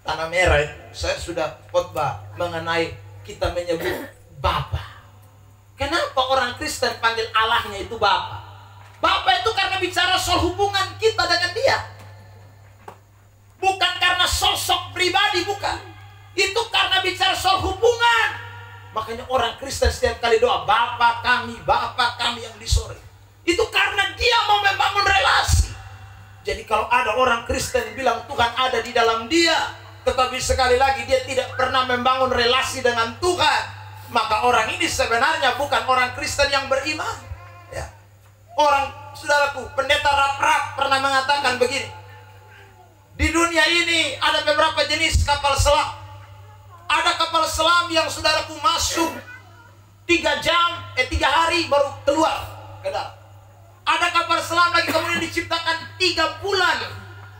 Tanah Merah, saya sudah khotbah mengenai kita menyebut Bapa. Kenapa orang Kristen panggil Allahnya itu Bapa? Bapa itu karena bicara soal hubungan kita dengan Dia, bukan karena sosok pribadi, bukan. Itu karena bicara soal hubungan. Makanya orang Kristen setiap kali doa, Bapa kami yang di sorga. Itu karena dia mau membangun relasi. Jadi kalau ada orang Kristen yang bilang Tuhan ada di dalam dia, tetapi sekali lagi dia tidak pernah membangun relasi dengan Tuhan, maka orang ini sebenarnya bukan orang Kristen yang beriman. Ya. Orang, saudaraku, pendeta Rap pernah mengatakan begini, di dunia ini ada beberapa jenis kapal selam. Ada kapal selam yang saudaraku masuk 3 hari baru keluar ke dalam. Ada kapal selam lagi kemudian diciptakan 3 bulan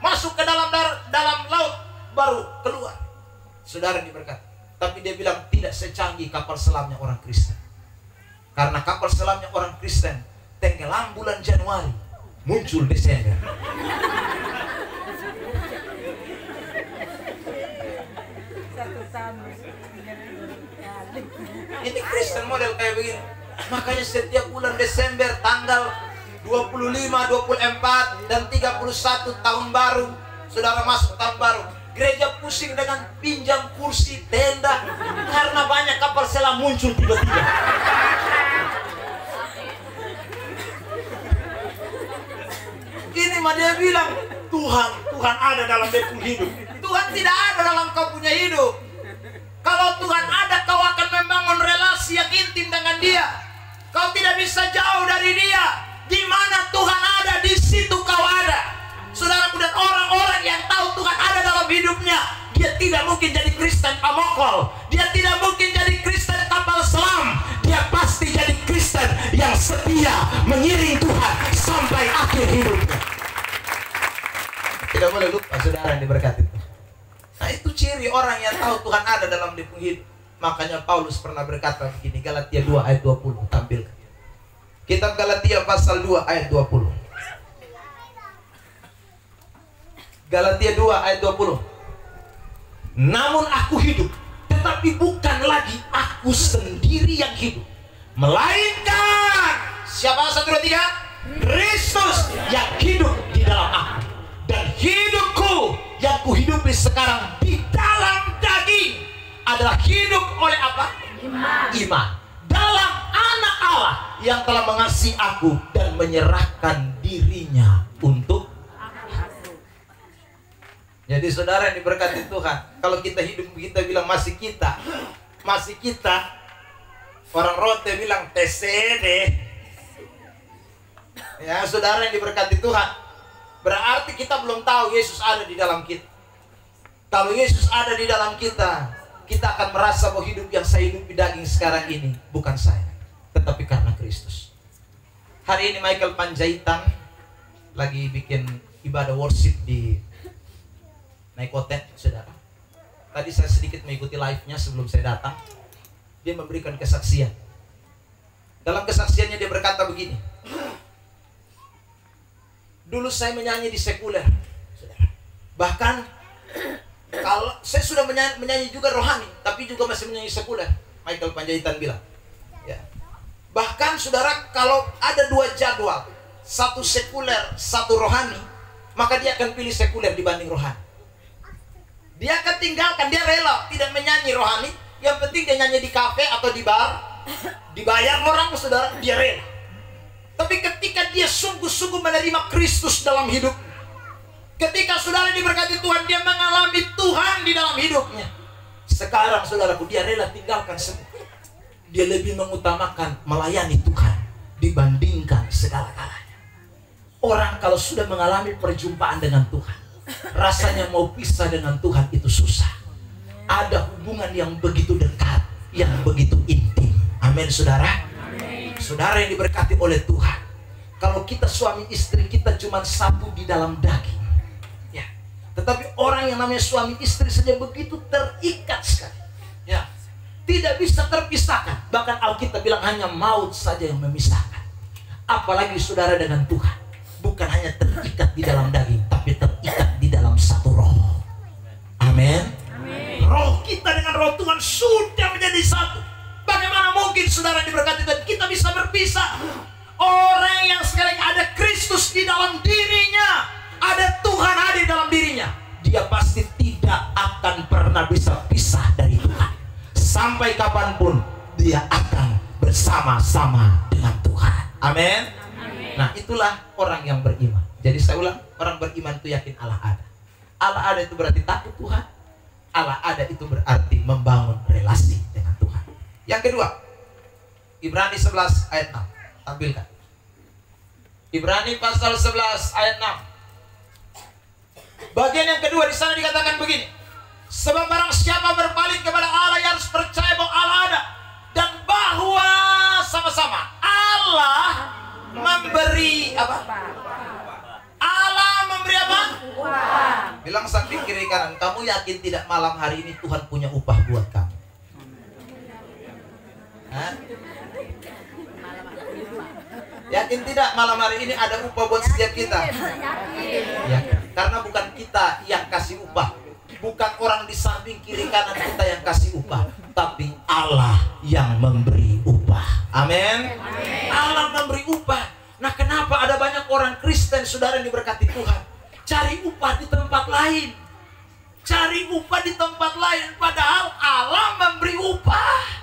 masuk ke dalam laut baru keluar. Saudara diberkati. Tapi dia bilang tidak secanggih kapal selamnya orang Kristen. Karena kapal selamnya orang Kristen tenggelam bulan Januari, muncul Desember. Ini Kristen model kayak begini. Makanya setiap bulan Desember tanggal 25, 24, dan 31 tahun baru, saudara masuk tahun baru, gereja pusing dengan pinjam kursi, tenda, karena banyak kapal selam muncul tiba-tiba. Ini mah dia bilang Tuhan ada dalam dia punya hidup. Tuhan tidak ada dalam kau punya hidup. Kalau Tuhan ada, kau akan membangun relasi yang intim dengan Dia. Kau tidak bisa jauh dari Dia. Di mana Tuhan ada, di situ kau ada. Saudaraku, dan orang-orang yang tahu Tuhan ada dalam hidupnya, dia tidak mungkin jadi Kristen pamokol. Dia tidak mungkin jadi Kristen kapal selam. Dia pasti jadi Kristen yang setia mengiring Tuhan sampai akhir hidupnya. Tidak boleh lupa saudara yang diberkati. Nah, itu ciri orang yang tahu Tuhan ada dalam hidup. Makanya Paulus pernah berkata begini, Galatia 2 ayat 20, tampilkan. Kitab Galatia pasal 2 ayat 20. Galatia 2 ayat 20. Namun aku hidup, tetapi bukan lagi aku sendiri yang hidup, melainkan siapa? 1, 2, 3, Kristus yang hidup di dalam aku. Dan hidupku yang kuhidupi sekarang di dalam daging adalah hidup oleh apa? Iman. Dalam anak Allah yang telah mengasihi aku dan menyerahkan dirinya untuk aku. Jadi saudara yang diberkati Tuhan, kalau kita hidup kita bilang masih kita, orang Rote bilang TCD. Ya saudara yang diberkati Tuhan, berarti kita belum tahu Yesus ada di dalam kita. Kalau Yesus ada di dalam kita, kita akan merasa bahwa hidup yang saya hidupi daging sekarang ini bukan saya, tetapi karena Kristus. Hari ini Michael Panjaitan lagi bikin ibadah worship di Naikoten, saudara. Tadi saya sedikit mengikuti live-nya sebelum saya datang. Dia memberikan kesaksian. Dalam kesaksiannya dia berkata begini, dulu saya menyanyi di sekuler, saudara. Bahkan kalau saya sudah menyanyi juga rohani, tapi juga masih menyanyi sekuler. Michael Panjaitan bilang, ya. Bahkan saudara, kalau ada 2 jadwal, satu sekuler, satu rohani, maka dia akan pilih sekuler dibanding rohani. Dia akan tinggalkan, dia rela tidak menyanyi rohani. Yang penting dia nyanyi di kafe atau di bar, dibayar orang, saudara, dia rela. Tapi ketika dia sungguh-sungguh menerima Kristus dalam hidup, ketika saudara diberkati Tuhan, dia mengalami Tuhan di dalam hidupnya. Sekarang saudaraku, dia rela tinggalkan semua. Dia lebih mengutamakan melayani Tuhan dibandingkan segala-galanya. Orang kalau sudah mengalami perjumpaan dengan Tuhan, rasanya mau pisah dengan Tuhan itu susah. Ada hubungan yang begitu dekat, yang begitu intim. Amin. Amin, saudara. Saudara yang diberkati oleh Tuhan, kalau kita suami istri, kita cuma satu di dalam daging, ya. Tetapi orang yang namanya suami istri saja begitu terikat sekali, ya, tidak bisa terpisahkan. Bahkan Alkitab bilang hanya maut saja yang memisahkan. Apalagi saudara dengan Tuhan, bukan hanya terikat di dalam daging, tapi terikat di dalam satu roh. Amin. Roh kita dengan roh Tuhan sudah menjadi satu. Bagaimana mungkin saudara diberkati Tuhan kita bisa berpisah? Orang yang sekali ada Kristus di dalam dirinya, ada Tuhan ada di dalam dirinya, dia pasti tidak akan pernah bisa pisah dari Tuhan. Sampai kapanpun dia akan bersama-sama dengan Tuhan. Amin. Nah, itulah orang yang beriman. Jadi saya ulang, orang beriman itu yakin Allah ada. Allah ada itu berarti takut Tuhan. Allah ada itu berarti membangun relasi dengan Tuhan. Yang kedua, Ibrani 11 ayat 6. Tampilkan. Ibrani pasal 11 ayat 6. Bagian yang kedua di sana dikatakan begini. Sebab barang siapa berpaling kepada Allah, yang harus percaya bahwa Allah ada, dan bahwa sama-sama Allah memberi apa? Allah memberi apa? Bilang samping kiri kanan, kamu yakin tidak malam hari ini Tuhan punya upah buat kamu? Hah? Yakin tidak malam hari ini ada upah buat setiap kita? Ya, karena bukan kita yang kasih upah, bukan orang di samping kiri kanan kita yang kasih upah, tapi Allah yang memberi upah. Amin. Allah memberi upah. Nah, kenapa ada banyak orang Kristen saudara yang diberkati Tuhan cari upah di tempat lain? Cari upah di tempat lain, padahal Allah memberi upah.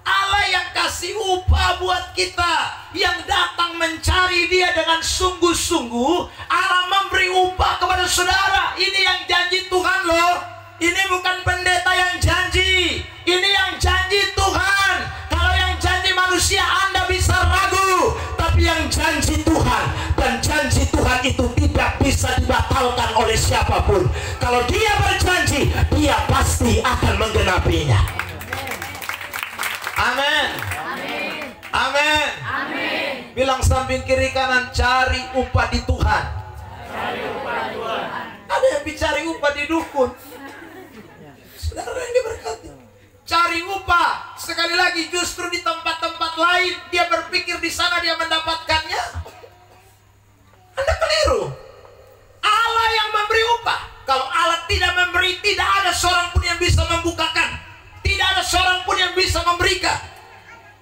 Allah yang kasih upah buat kita, yang datang mencari Dia dengan sungguh-sungguh. Allah memberi upah kepada saudara. Ini yang janji Tuhan loh. Ini bukan pendeta yang janji, ini yang janji Tuhan. Kalau yang janji manusia Anda bisa ragu, tapi yang janji Tuhan, dan janji Tuhan itu tidak bisa dibatalkan oleh siapapun. Kalau Dia berjanji, Dia pasti akan menggenapinya. Amin. Amin. Bilang samping kiri kanan, cari upah di Tuhan. Ada yang bicara upah di dukun. Saudara yang diberkati, cari upah. Sekali lagi, justru di tempat-tempat lain dia berpikir di sana dia mendapatkannya. Anda keliru. Allah yang memberi upah. Kalau Allah tidak memberi, tidak ada seorang pun yang bisa membukakan. Tidak ada seorang pun yang bisa memberikan.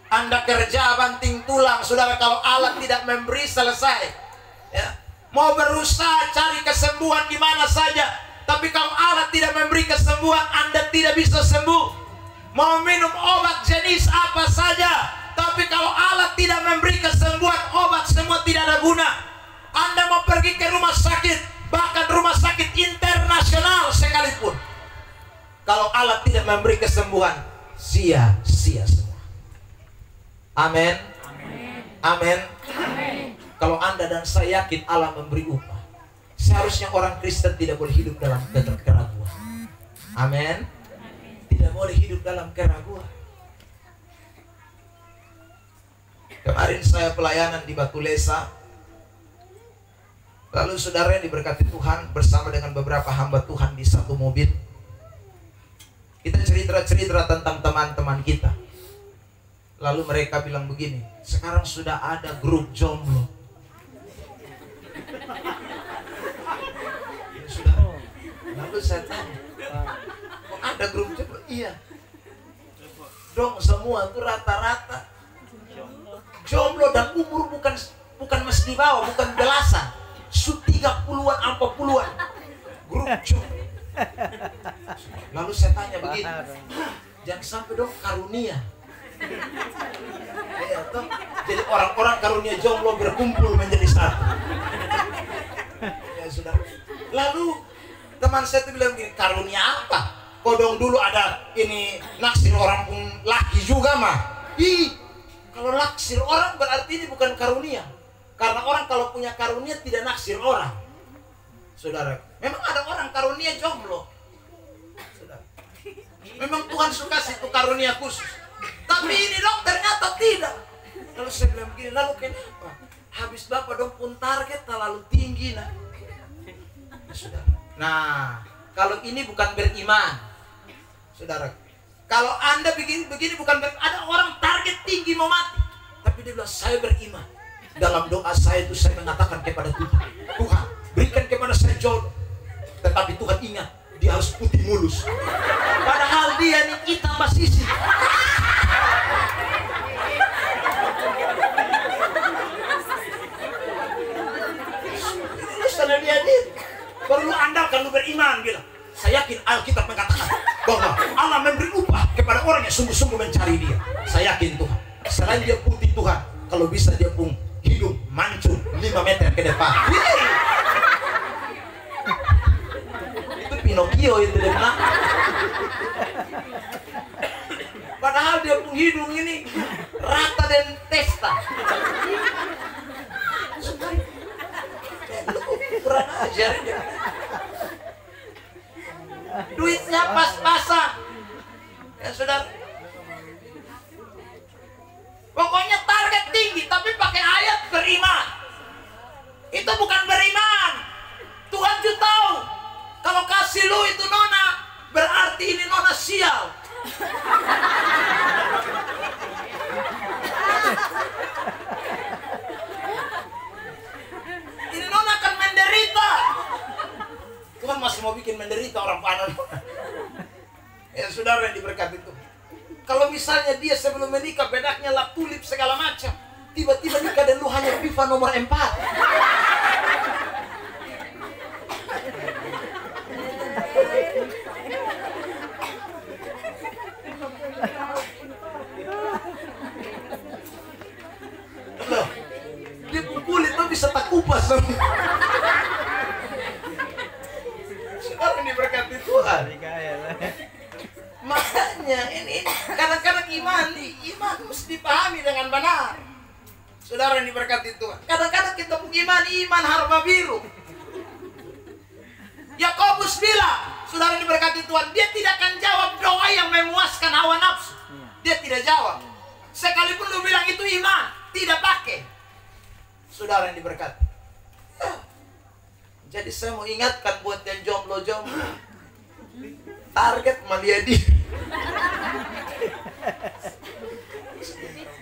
Anda kerja banting tulang, saudara, kalau Allah tidak memberi, selesai. Ya. Mau berusaha cari kesembuhan di mana saja, tapi kalau Allah tidak memberi kesembuhan, Anda tidak bisa sembuh. Mau minum obat jenis apa saja, tapi kalau Allah tidak memberi kesembuhan, obat semua tidak ada guna. Anda mau pergi ke rumah sakit, bahkan rumah sakit internasional sekalipun, kalau Allah tidak memberi kesembuhan, sia-sia semua. Amin. Amin. Kalau Anda dan saya yakin Allah memberi upah, seharusnya orang Kristen tidak boleh hidup dalam keraguan. Amin. Tidak boleh hidup dalam keraguan. Kemarin saya pelayanan di Batu Lesa. Lalu saudara yang diberkati Tuhan bersama dengan beberapa hamba Tuhan di satu mobil. Kita cerita-cerita tentang teman-teman kita. Lalu mereka bilang begini, sekarang sudah ada grup jomblo. Ya, sudah. Lalu saya tanya, kok ada grup jomblo? Iya. Dong, semua itu rata-rata jomblo, dan umur bukan mesti bawah, bukan belasan. 30-an, 40-an. Grup jomblo. Lalu saya tanya begini, jangan sampai dong karunia. Ya, toh, jadi orang-orang karunia jomblo berkumpul menjadi satu. Ya sudah. Lalu teman saya itu bilang begini, karunia apa? Kodong dulu ada ini naksir orang pun laki juga mah. Kalau naksir orang berarti ini bukan karunia. Karena orang kalau punya karunia tidak naksir orang. Saudara, memang ada orang karunia jomblo. Saudara. Memang Tuhan suka situ karunia khusus. Tapi ini dong ternyata tidak. Lalu saya bilang begini, lalu kenapa? Habis Bapak dong pun target terlalu tinggi nah. Saudara. Nah, kalau ini bukan beriman, saudara. Kalau Anda begini bukan ada orang target tinggi mau mati, tapi dia bilang saya beriman. Dalam doa saya itu saya mengatakan kepada Tuhan, Tuhan berikan kepada saya jodoh. Tetapi Tuhan ingat, dia harus putih mulus. Padahal dia nih hitam basisi. Saudara dia perlu andalkan lu beriman gitu. Saya yakin Alkitab mengatakan bahwa Allah memberi upah kepada orang yang sungguh-sungguh mencari Dia. Saya yakin Tuhan. Selain dia putih Tuhan, kalau bisa dia pun hidung mancung 5 meter ke depan. Itu Pinocchio itu dia bilang. Padahal dia pun hidung ini rata dan testa. Kurang ajar dia. Duitnya pas-pasan. Ya saudara. Pokoknya target tinggi tapi pakai ayat beriman. Itu bukan beriman. Tuhan juga tahu. Kalau kasih lu itu nona, berarti ini nona sial. Ini nona akan menderita. Tuhan masih mau bikin menderita orang panon. Ya saudara yang diberkati itu. Kalau misalnya dia sebelum menikah bedaknya lap tulip segala macam, tiba-tiba nikah dan lu hanya FIFA nomor 4. Loh, dia kulit tuh bisa tak kupas. Sekarang diberkati Tuhan. Makanya ini kadang-kadang iman mesti dipahami dengan benar. Saudara yang diberkati Tuhan. Kadang-kadang kita punya iman harba biru. Yakobus bilang, saudara yang diberkati Tuhan, dia tidak akan jawab doa yang memuaskan hawa nafsu. Dia tidak jawab. Sekalipun lu bilang itu iman, tidak pakai. Saudara yang diberkati. Ya. Jadi saya mau ingatkan buat yang jomblo-jomblo. Target malia diri.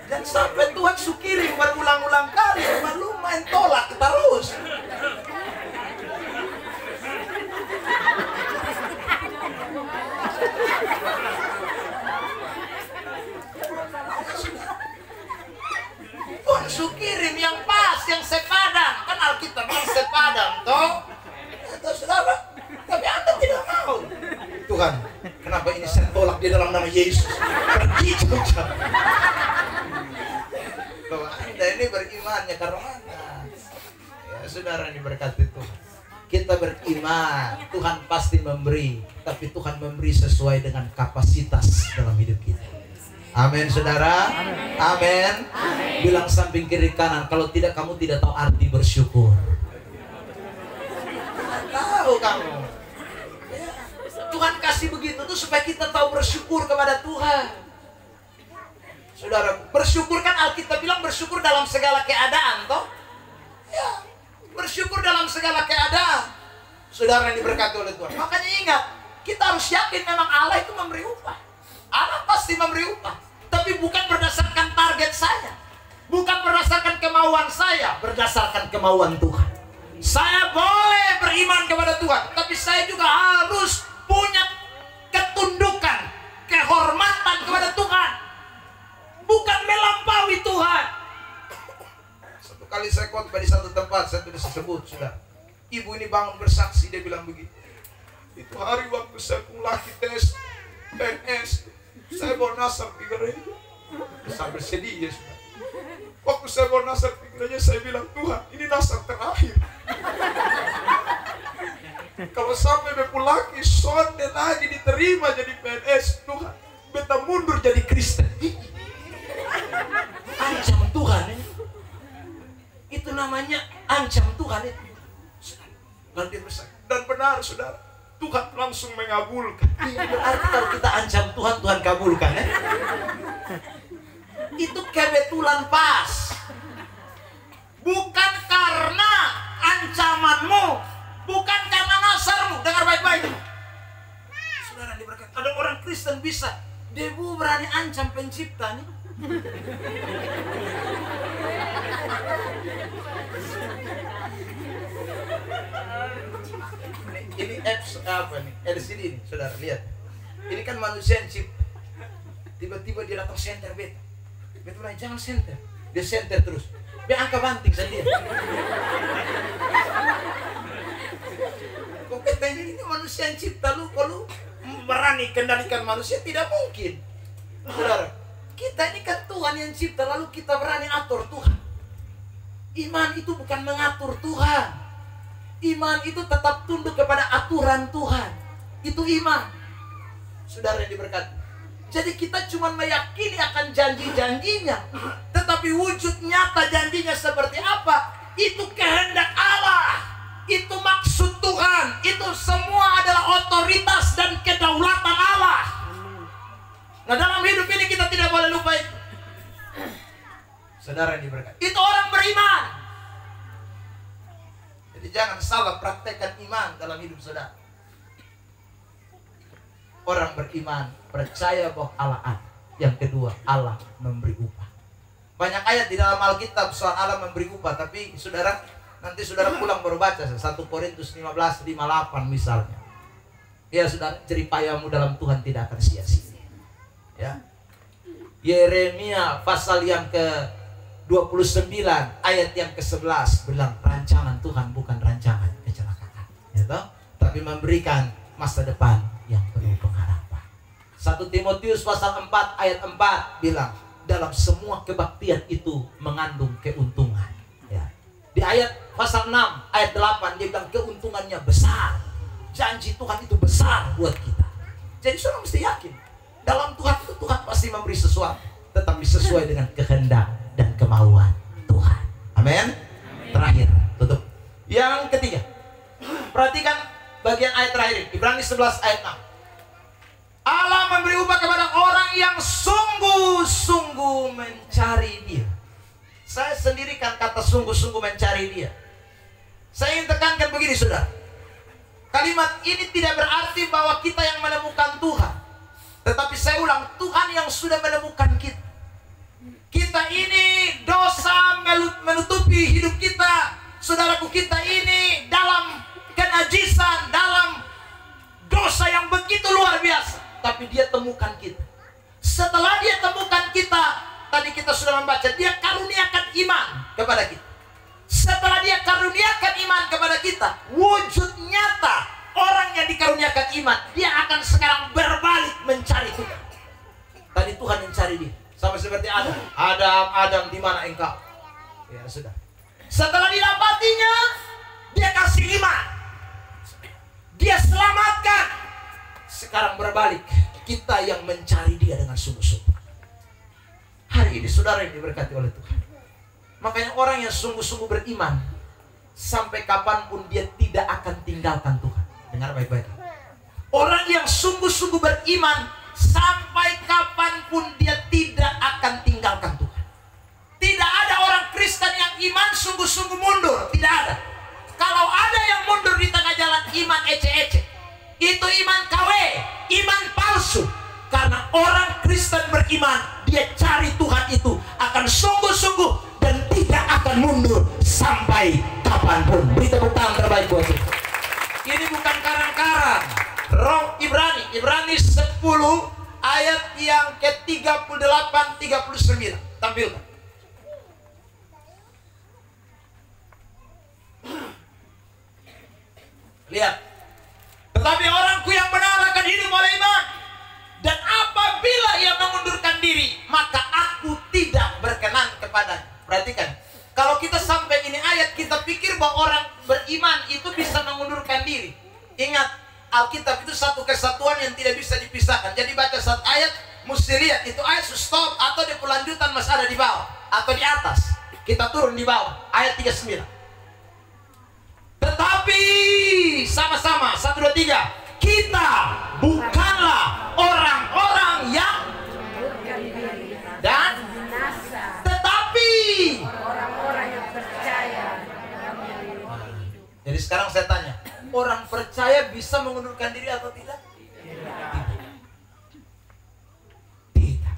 Dan sampai Tuhan sukirin berulang-ulang kali, lu main tolak terus. Tuhan sukirin yang pas, yang sepadan. Kan Alkitab yang sepadan toh. Atau saudara, tapi Anda tidak mau. Tuhan, kenapa ini saya tolak di dalam nama Yesus? Pergi jauh-jauh. Bahwa Anda ini berimannya karena mana? Ya saudara yang diberkati Tuhan. Kita beriman, Tuhan pasti memberi. Tapi Tuhan memberi sesuai dengan kapasitas dalam hidup kita. Amin saudara. Amin. Bilang samping kiri kanan, kalau tidak kamu tidak tahu arti bersyukur. Tahu kamu. Tuhan kasih begitu tuh supaya kita tahu bersyukur kepada Tuhan. Saudara, bersyukur kan Alkitab bilang bersyukur dalam segala keadaan toh? Ya, bersyukur dalam segala keadaan. Saudara yang diberkati oleh Tuhan. Makanya ingat, kita harus yakin memang Allah itu memberi upah. Allah pasti memberi upah. Tapi bukan berdasarkan target saya. Bukan berdasarkan kemauan saya, berdasarkan kemauan Tuhan. Saya boleh beriman kepada Tuhan, tapi saya juga harus punya ketundukan, kehormatan kepada Tuhan. Bukan melampaui Tuhan. Satu kali saya khotbah di satu tempat, saya tidak sebut sudah. Ibu ini bangun bersaksi, dia bilang begini. Itu hari waktu saya lagi tes PNS, saya bawa nasar 3.000. Sampai sedih ya sudah. Waktu saya bawa nasar 3.000, saya bilang, Tuhan, ini nasar terakhir. Kalau sampai bepulaki sonde lagi diterima jadi PNS, Tuhan, beta mundur jadi Kristen. Ancam Tuhan ini. Itu namanya ancam Tuhan itu. Lalu dia bersaksi. Dan benar saudara, Tuhan langsung mengabulkan. Ini berarti kalau kita ancam Tuhan, Tuhan kabulkan ya. kebetulan pas. Bukan karena ancamanmu, bukan karena nasarmu. Dengar baik-baik. Saudara diberkati. Ada orang Kristen bisa, debu berani ancam pencipta nih. Ini apps apa nih? LCD nih, saudara lihat. Ini kan manusia yang cipta. Tiba-tiba dia datang center beta. Beta bilang jangan center. Dia center terus. Dia angka banting saja. Kok katanya ini manusia yang cipta, lu kalau berani kendalikan manusia tidak mungkin. Saudara, kita ini kan Tuhan yang cipta, lalu kita berani atur Tuhan. Iman itu bukan mengatur Tuhan. Iman itu tetap tunduk kepada aturan Tuhan. Itu iman. Saudara yang diberkati. Jadi kita cuma meyakini akan janji-janjinya, tetapi wujud nyata janjinya seperti apa? Itu kehendak Allah, itu maksud Tuhan, itu semua adalah otoritas dan kedaulatan Allah. Nah, dalam hidup ini kita tidak boleh lupa itu. Saudara yang diberkati, itu orang beriman. Jadi jangan salah praktekkan iman dalam hidup saudara. Orang beriman percaya bahwa Allah ada. Yang kedua, Allah memberi upah. Banyak ayat di dalam Alkitab soal Allah memberi upah, tapi saudara, nanti saudara pulang baru baca 1 Korintus 15:58 misalnya. Ya saudara, jeripayamu dalam Tuhan tidak akan sia-sia. Ya. Yeremia pasal yang ke-29 ayat yang ke-11 bilang rancangan Tuhan bukan rancangan kecelakaan, ya toh? Tapi memberikan masa depan yang penuh pengharapan. 1 Timotius pasal 4 ayat 4 bilang dalam semua kebaktian itu mengandung keuntungan. Ya. Di ayat pasal 6 ayat 8 dia bilang keuntungannya besar. Janji Tuhan itu besar buat kita. Jadi saudara mesti yakin dalam Tuhan itu Tuhan pasti memberi sesuatu, tetapi sesuai dengan kehendak dan kemauan Tuhan. Amin. Terakhir tutup. Yang ketiga, perhatikan bagian ayat terakhir, Ibrani 11 ayat 6. Allah memberi upah kepada orang yang sungguh-sungguh mencari Dia. Saya sendiri kan kata sungguh-sungguh mencari Dia. Saya ingin tekankan begini saudara. Kalimat ini tidak berarti bahwa kita yang menemukan Tuhan. Tetapi saya ulang, Tuhan yang sudah menemukan kita. Kita ini dosa menutupi hidup kita. Saudaraku, kita ini dalam kenajisan, dalam dosa yang begitu luar biasa. Tapi Dia temukan kita. Setelah Dia temukan kita, tadi kita sudah membaca, Dia karuniakan iman kepada kita. Setelah Dia karuniakan iman kepada kita, wujud nyata orang yang dikaruniakan iman, dia akan sekarang berbalik mencari Tuhan. Tadi Tuhan mencari dia, sama seperti Adam. Adam, di mana engkau? Ya sudah. Setelah didapatinya, dia kasih iman, dia selamatkan. Sekarang berbalik, kita yang mencari Dia dengan sungguh-sungguh. Hari ini saudara yang diberkati oleh Tuhan. Makanya orang yang sungguh-sungguh beriman, sampai kapanpun dia tidak akan tinggalkan Tuhan. Dengar baik-baik. Orang yang sungguh-sungguh beriman, sampai kapanpun dia tidak akan tinggalkan Tuhan. Tidak ada orang Kristen yang iman sungguh-sungguh mundur. Tidak ada. Kalau ada yang mundur di tengah jalan, iman ece-ece, itu iman KW, iman palsu. Karena orang Kristen beriman, dia cari Tuhan itu akan sungguh-sungguh dan tidak akan mundur sampai kapanpun. Beri tepuk tangan terbaik buat itu. Ini bukan karang-karang. Ibrani 10 ayat yang ke-38 39. Tampilkan. Lihat. Tetapi orangku yang benar akan hidup oleh iman. Dan apabila ia mengundurkan diri, maka aku tidak berkenan kepadanya. Perhatikan. Kalau kita sampai ini ayat, kita pikir bahwa orang beriman itu bisa mengundurkan diri. Ingat, Alkitab itu satu kesatuan yang tidak bisa dipisahkan. Jadi baca satu ayat, mesti lihat itu ayat stop atau di pelanjutan masih ada di bawah atau di atas. Kita turun di bawah, ayat 39. Tetapi sama-sama 1, 2, 3, kita bukanlah orang-orang yang dan orang percaya bisa mengundurkan diri atau tidak? Tidak.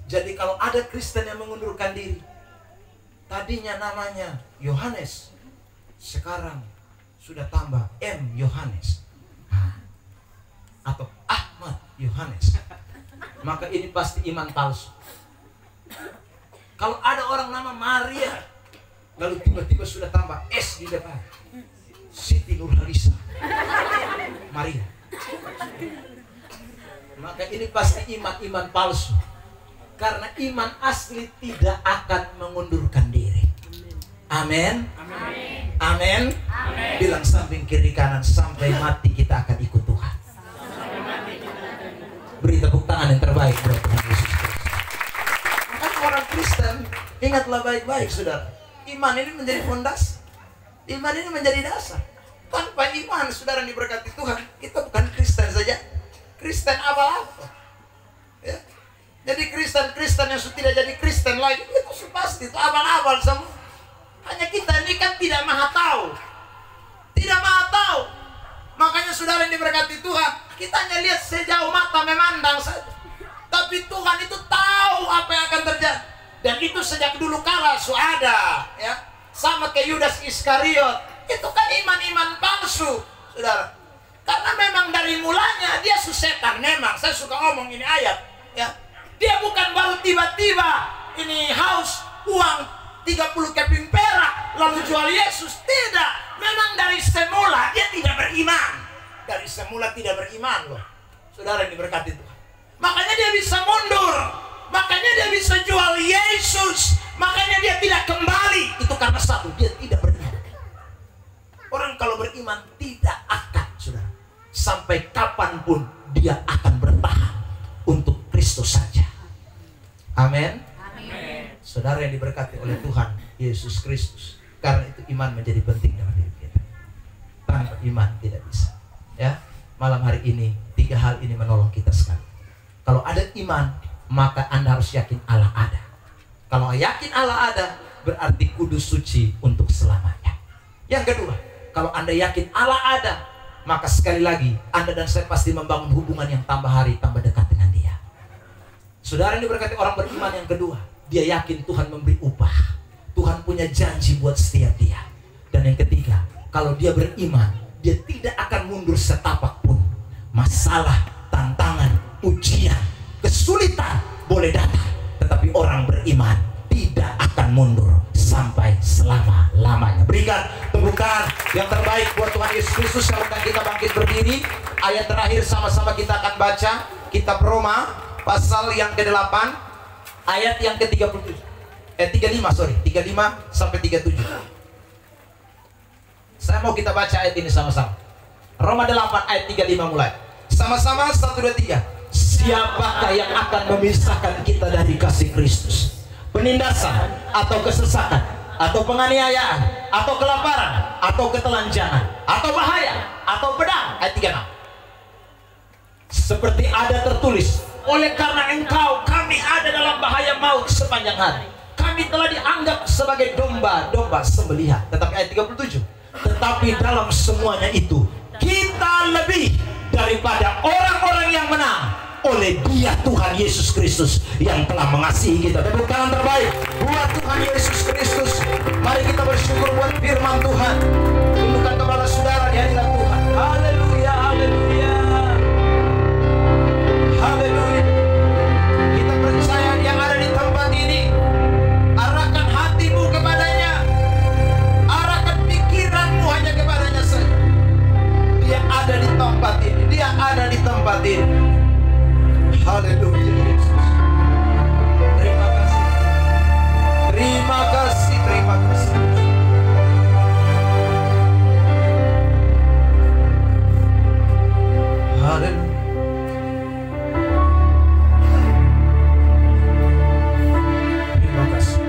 Jadi kalau ada Kristen yang mengundurkan diri, tadinya namanya Yohanes, sekarang sudah tambah M. Yohanes atau Ahmad Yohanes, maka ini pasti iman palsu. Kalau ada orang nama Maria, lalu tiba-tiba sudah tambah S di depan, Siti Nurhalisa Maria, maka ini pasti iman palsu. Karena iman asli tidak akan mengundurkan diri. Amin. Amin. Bilang samping kiri kanan, sampai mati kita akan ikut Tuhan. Beri tepuk tangan yang terbaik buat Tuhan Yesus Kristus. Makanya orang Kristen, ingatlah baik-baik saudara, iman ini menjadi fondasi. Iman ini menjadi dasar. Tanpa iman saudara diberkati Tuhan, kita bukan Kristen saja, Kristen apa-apa. Ya. Jadi Kristen yang sudah tidak jadi Kristen lagi, itu pasti itu abal-abal semua. Hanya kita ini kan tidak maha tahu. Tidak maha tahu. Makanya saudara yang diberkati Tuhan, kita hanya lihat sejauh mata memandang saja. Tapi Tuhan itu tahu apa yang akan terjadi. Dan itu sejak dulu kala sudah ya. Sama kayak Yudas Iskariot. Itu kan iman-iman palsu, saudara. Karena memang dari mulanya dia setan memang. Saya suka ngomong ini ayat ya. Dia bukan baru tiba-tiba ini haus uang 30 keping perak lalu jual Yesus. Tidak. Memang dari semula dia tidak beriman. Dari semula tidak beriman loh. Saudara yang diberkati Tuhan. Makanya dia bisa mundur. Makanya dia bisa jual Yesus. Makanya dia tidak kembali. Itu karena satu, dia tidak beriman. Orang kalau beriman tidak akan, saudara, sampai kapanpun dia akan bertahan untuk Kristus saja. Amin. Saudara yang diberkati oleh Tuhan Yesus Kristus. Karena itu iman menjadi penting dalam hidup kita. Tanpa iman tidak bisa. Ya, malam hari ini 3 hal ini menolong kita sekali. Kalau ada iman, maka Anda harus yakin Allah ada. Kalau yakin Allah ada, berarti kudus suci untuk selamanya. Yang kedua, kalau Anda yakin Allah ada, maka sekali lagi Anda dan saya pasti membangun hubungan yang tambah hari tambah dekat dengan Dia. Saudara yang diberkati, orang beriman yang kedua, dia yakin Tuhan memberi upah. Tuhan punya janji buat setiap dia. Dan yang ketiga, kalau dia beriman, dia tidak akan mundur setapak pun. Masalah, tantangan, ujian, kesulitan boleh datang, tetapi orang beriman tidak akan mundur sampai selama-lamanya. Berikan tepukan yang terbaik buat Tuhan Yesus Kristus. Silakan kita bangkit berdiri. Ayat terakhir sama-sama kita akan baca. Kitab Roma pasal yang ke-8 ayat yang ke-35 sampai 37. Saya mau kita baca ayat ini sama-sama. Roma 8 ayat 35 mulai. Sama-sama 1 2 3. Siapakah yang akan memisahkan kita dari kasih Kristus? Penindasan atau kesesakan atau penganiayaan atau kelaparan atau ketelanjangan atau bahaya atau pedang? Ayat 36. Seperti ada tertulis, oleh karena engkau kami ada dalam bahaya maut sepanjang hari. Kami telah dianggap sebagai domba-domba sembelihan. Tetapi ayat 37, tetapi dalam semuanya itu kita lebih daripada orang-orang yang menang oleh Dia Tuhan Yesus Kristus yang telah mengasihi kita. Tepuk tangan terbaik buat Tuhan Yesus Kristus. Mari kita bersyukur buat firman Tuhan. Tundukkan kepala saudara di hadirat Tuhan. Haleluya, haleluya. Haleluya. Kita percaya yang ada di tempat ini, arahkan hatimu kepadanya, arahkan pikiranmu hanya kepadanya saja. Dia ada di tempat ini, Dia ada di tempat ini. Haleluya Yesus. Terima kasih. Terima kasih, terima kasih. Haleluya.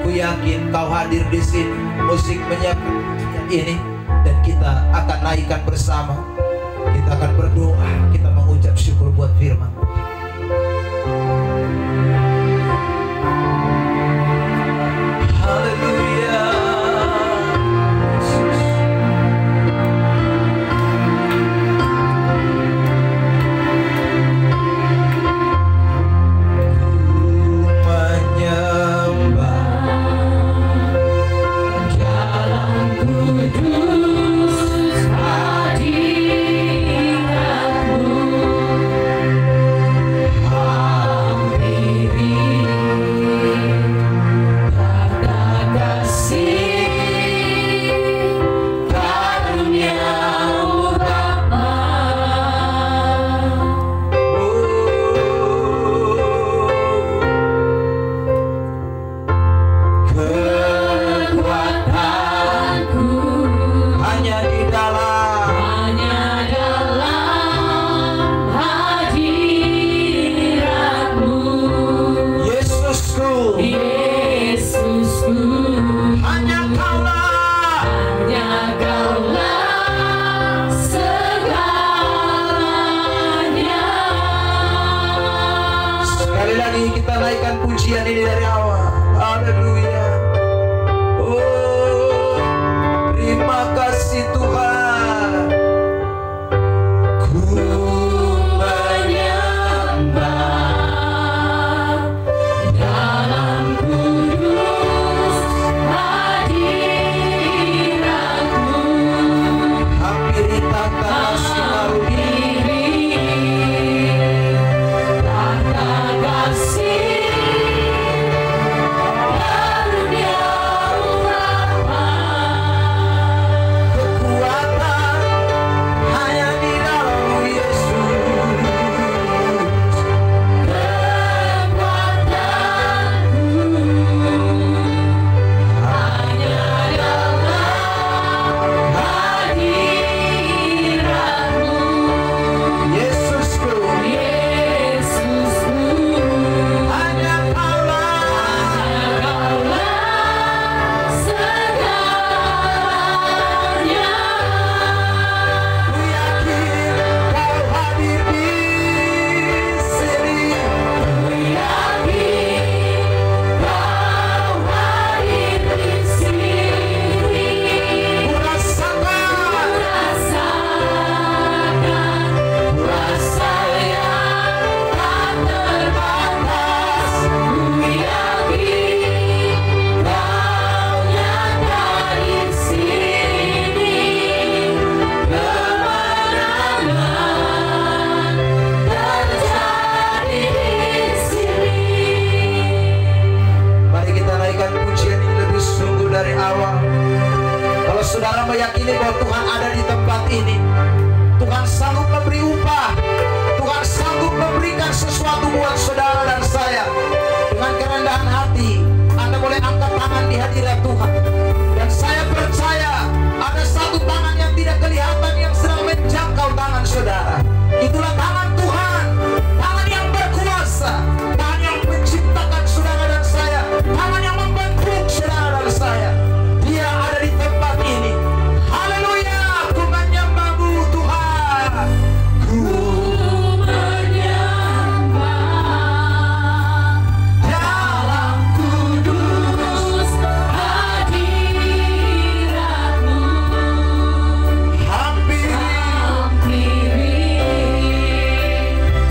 Ku yakin kau hadir di sini, musik menyiapkan ini, dan kita akan naikkan bersama. Kita akan berdoa, kita mengucap syukur buat firman. Haleluya. naikkan pujian ini dari awal. Haleluya. Oh, terima kasih Tuhan. Ku menyembah dalam kudus hadirat-Mu. Hampiri tahta kasih karunia. Saudara meyakini bahwa Tuhan ada di tempat ini, Tuhan sanggup memberi upah, Tuhan sanggup memberikan sesuatu buat saudara dan saya. Dengan kerendahan hati, Anda boleh angkat tangan di hadirat Tuhan. Dan saya percaya ada satu tangan yang tidak kelihatan yang sedang menjangkau tangan saudara. Itulah tangan Tuhan, tangan yang berkuasa, tangan yang menciptakan saudara dan saya, tangan yang membentuk saudara dan saya. Dia ada di tempat ini. Haleluya, ku menyembah-Mu Tuhan. Ku menyembah dalam kudus hadirat-Mu. Hampiri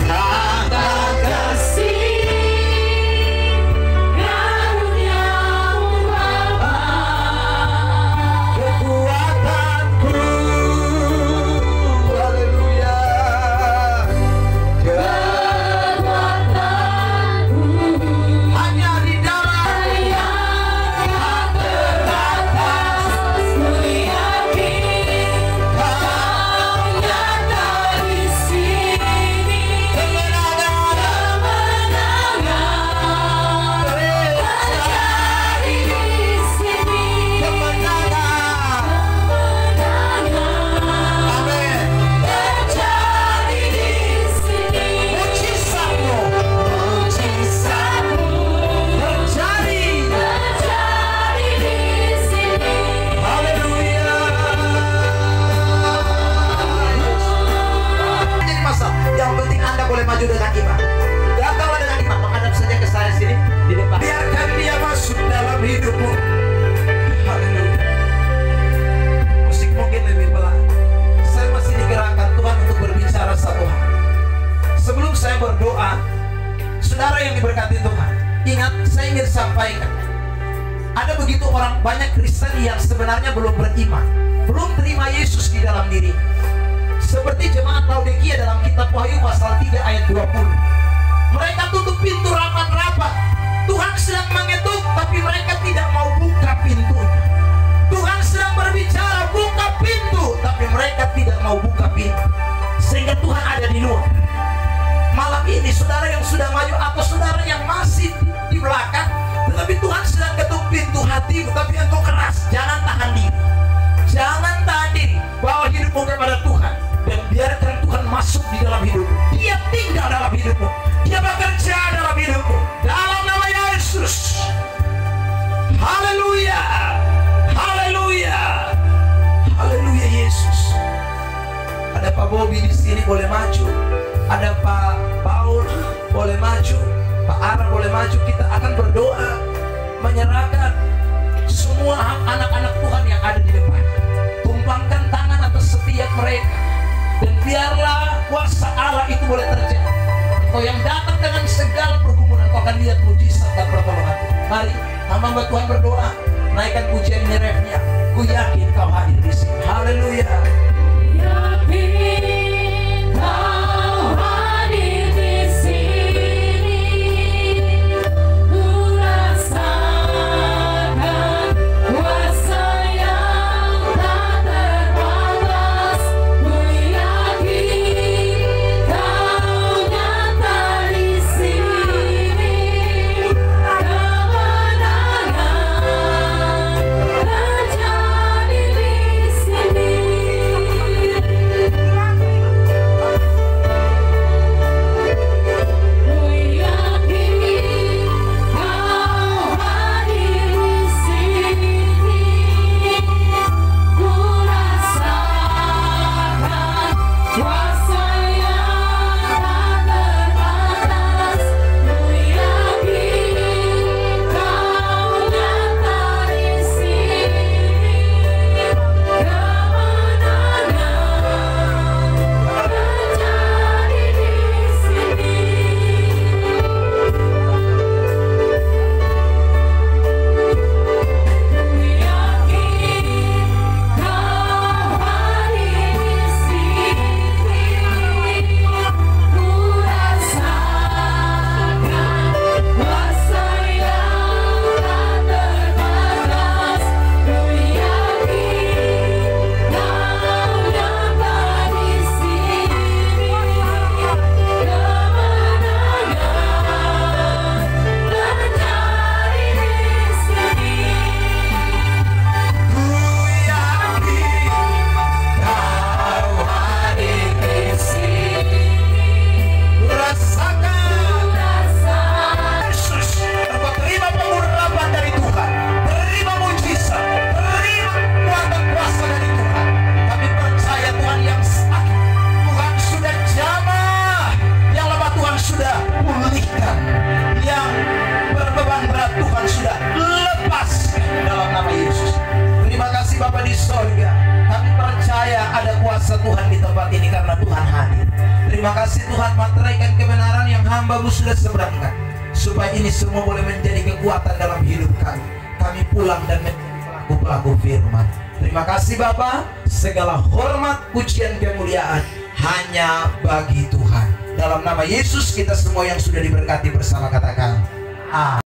tahta kasih karunia-Mu Bapa. Kekuatanku, haleluya, kekuatanku hanya di dalam yang terbatas. Ku yakin Kau nyata di sini. Kemenangan terjadi di sini. Kemenangan, amin, terjadi di sini. Mujizat-Mu terjadi di sini. Haleluya. Jadi masa yang penting Anda boleh maju dengan iman. Datanglah dengan iman, menghadap saja ke saya sini di depan. Biarkan Dia masuk dalam hidupmu. Haleluya. Musik mungkin lebih pelan. Saya masih digerakkan Tuhan untuk berbicara satu hal. Sebelum saya berdoa, saudara yang diberkati Tuhan, ingat saya ingin sampaikan, ada begitu orang banyak Kristen yang sebenarnya belum beriman, belum terima Yesus di dalam diri. Seperti jemaat Laodikia dalam kitab Wahyu pasal 3 ayat 20. Mereka tutup pintu rapat-rapat. Tuhan sedang mengetuk, tapi mereka tidak mau buka pintunya. Tuhan sedang berbicara, buka pintu, tapi mereka tidak mau buka pintu. Sehingga Tuhan ada di luar. Malam ini saudara yang sudah maju atau saudara yang masih di belakang, tetapi Tuhan sedang ketuk pintu hatimu, tapi engkau keras. Jangan tahan diri. Jangan tahan diri. Bawa hidupmu kepada Tuhan dan biarkan Tuhan masuk di dalam hidupmu. Dia tinggal dalam hidupmu. Dia bekerja dalam hidupmu. Dalam nama Yesus. Haleluya. Haleluya. Haleluya Yesus. Ada Pak Bobi di sini, boleh maju. Ada Pak Paul, boleh maju. Pak Ara boleh maju, kita akan berdoa menyerahkan semua anak-anak Tuhan yang ada di depan. Tumpangkan tangan atas setiap mereka, dan biarlah kuasa Allah itu boleh terjadi. Kau yang datang dengan segala pergumulan, kau akan lihat mujizat dan pertolongan. Mari hamba Tuhan berdoa, naikkan pujian ini refnya. Ku yakin kau hadir di sini. Haleluya. Yakin kau hadir di sini, ku rasakan kuasa yang tak terbatas. Ku yakin kau nyata di sini, kemenangan terjadi di sini. Bapa di sorga, kami percaya ada kuasa Tuhan di tempat ini karena Tuhan hadir. Terima kasih Tuhan, materaikan kebenaran yang hamba-Mu sudah seberangkan, supaya ini semua boleh menjadi kekuatan dalam hidup kami. Kami pulang dan menjadi pelaku-pelaku firman. Terima kasih Bapa, segala hormat, pujian, kemuliaan hanya bagi Tuhan. Dalam nama Yesus kita semua yang sudah diberkati bersama katakan Amin.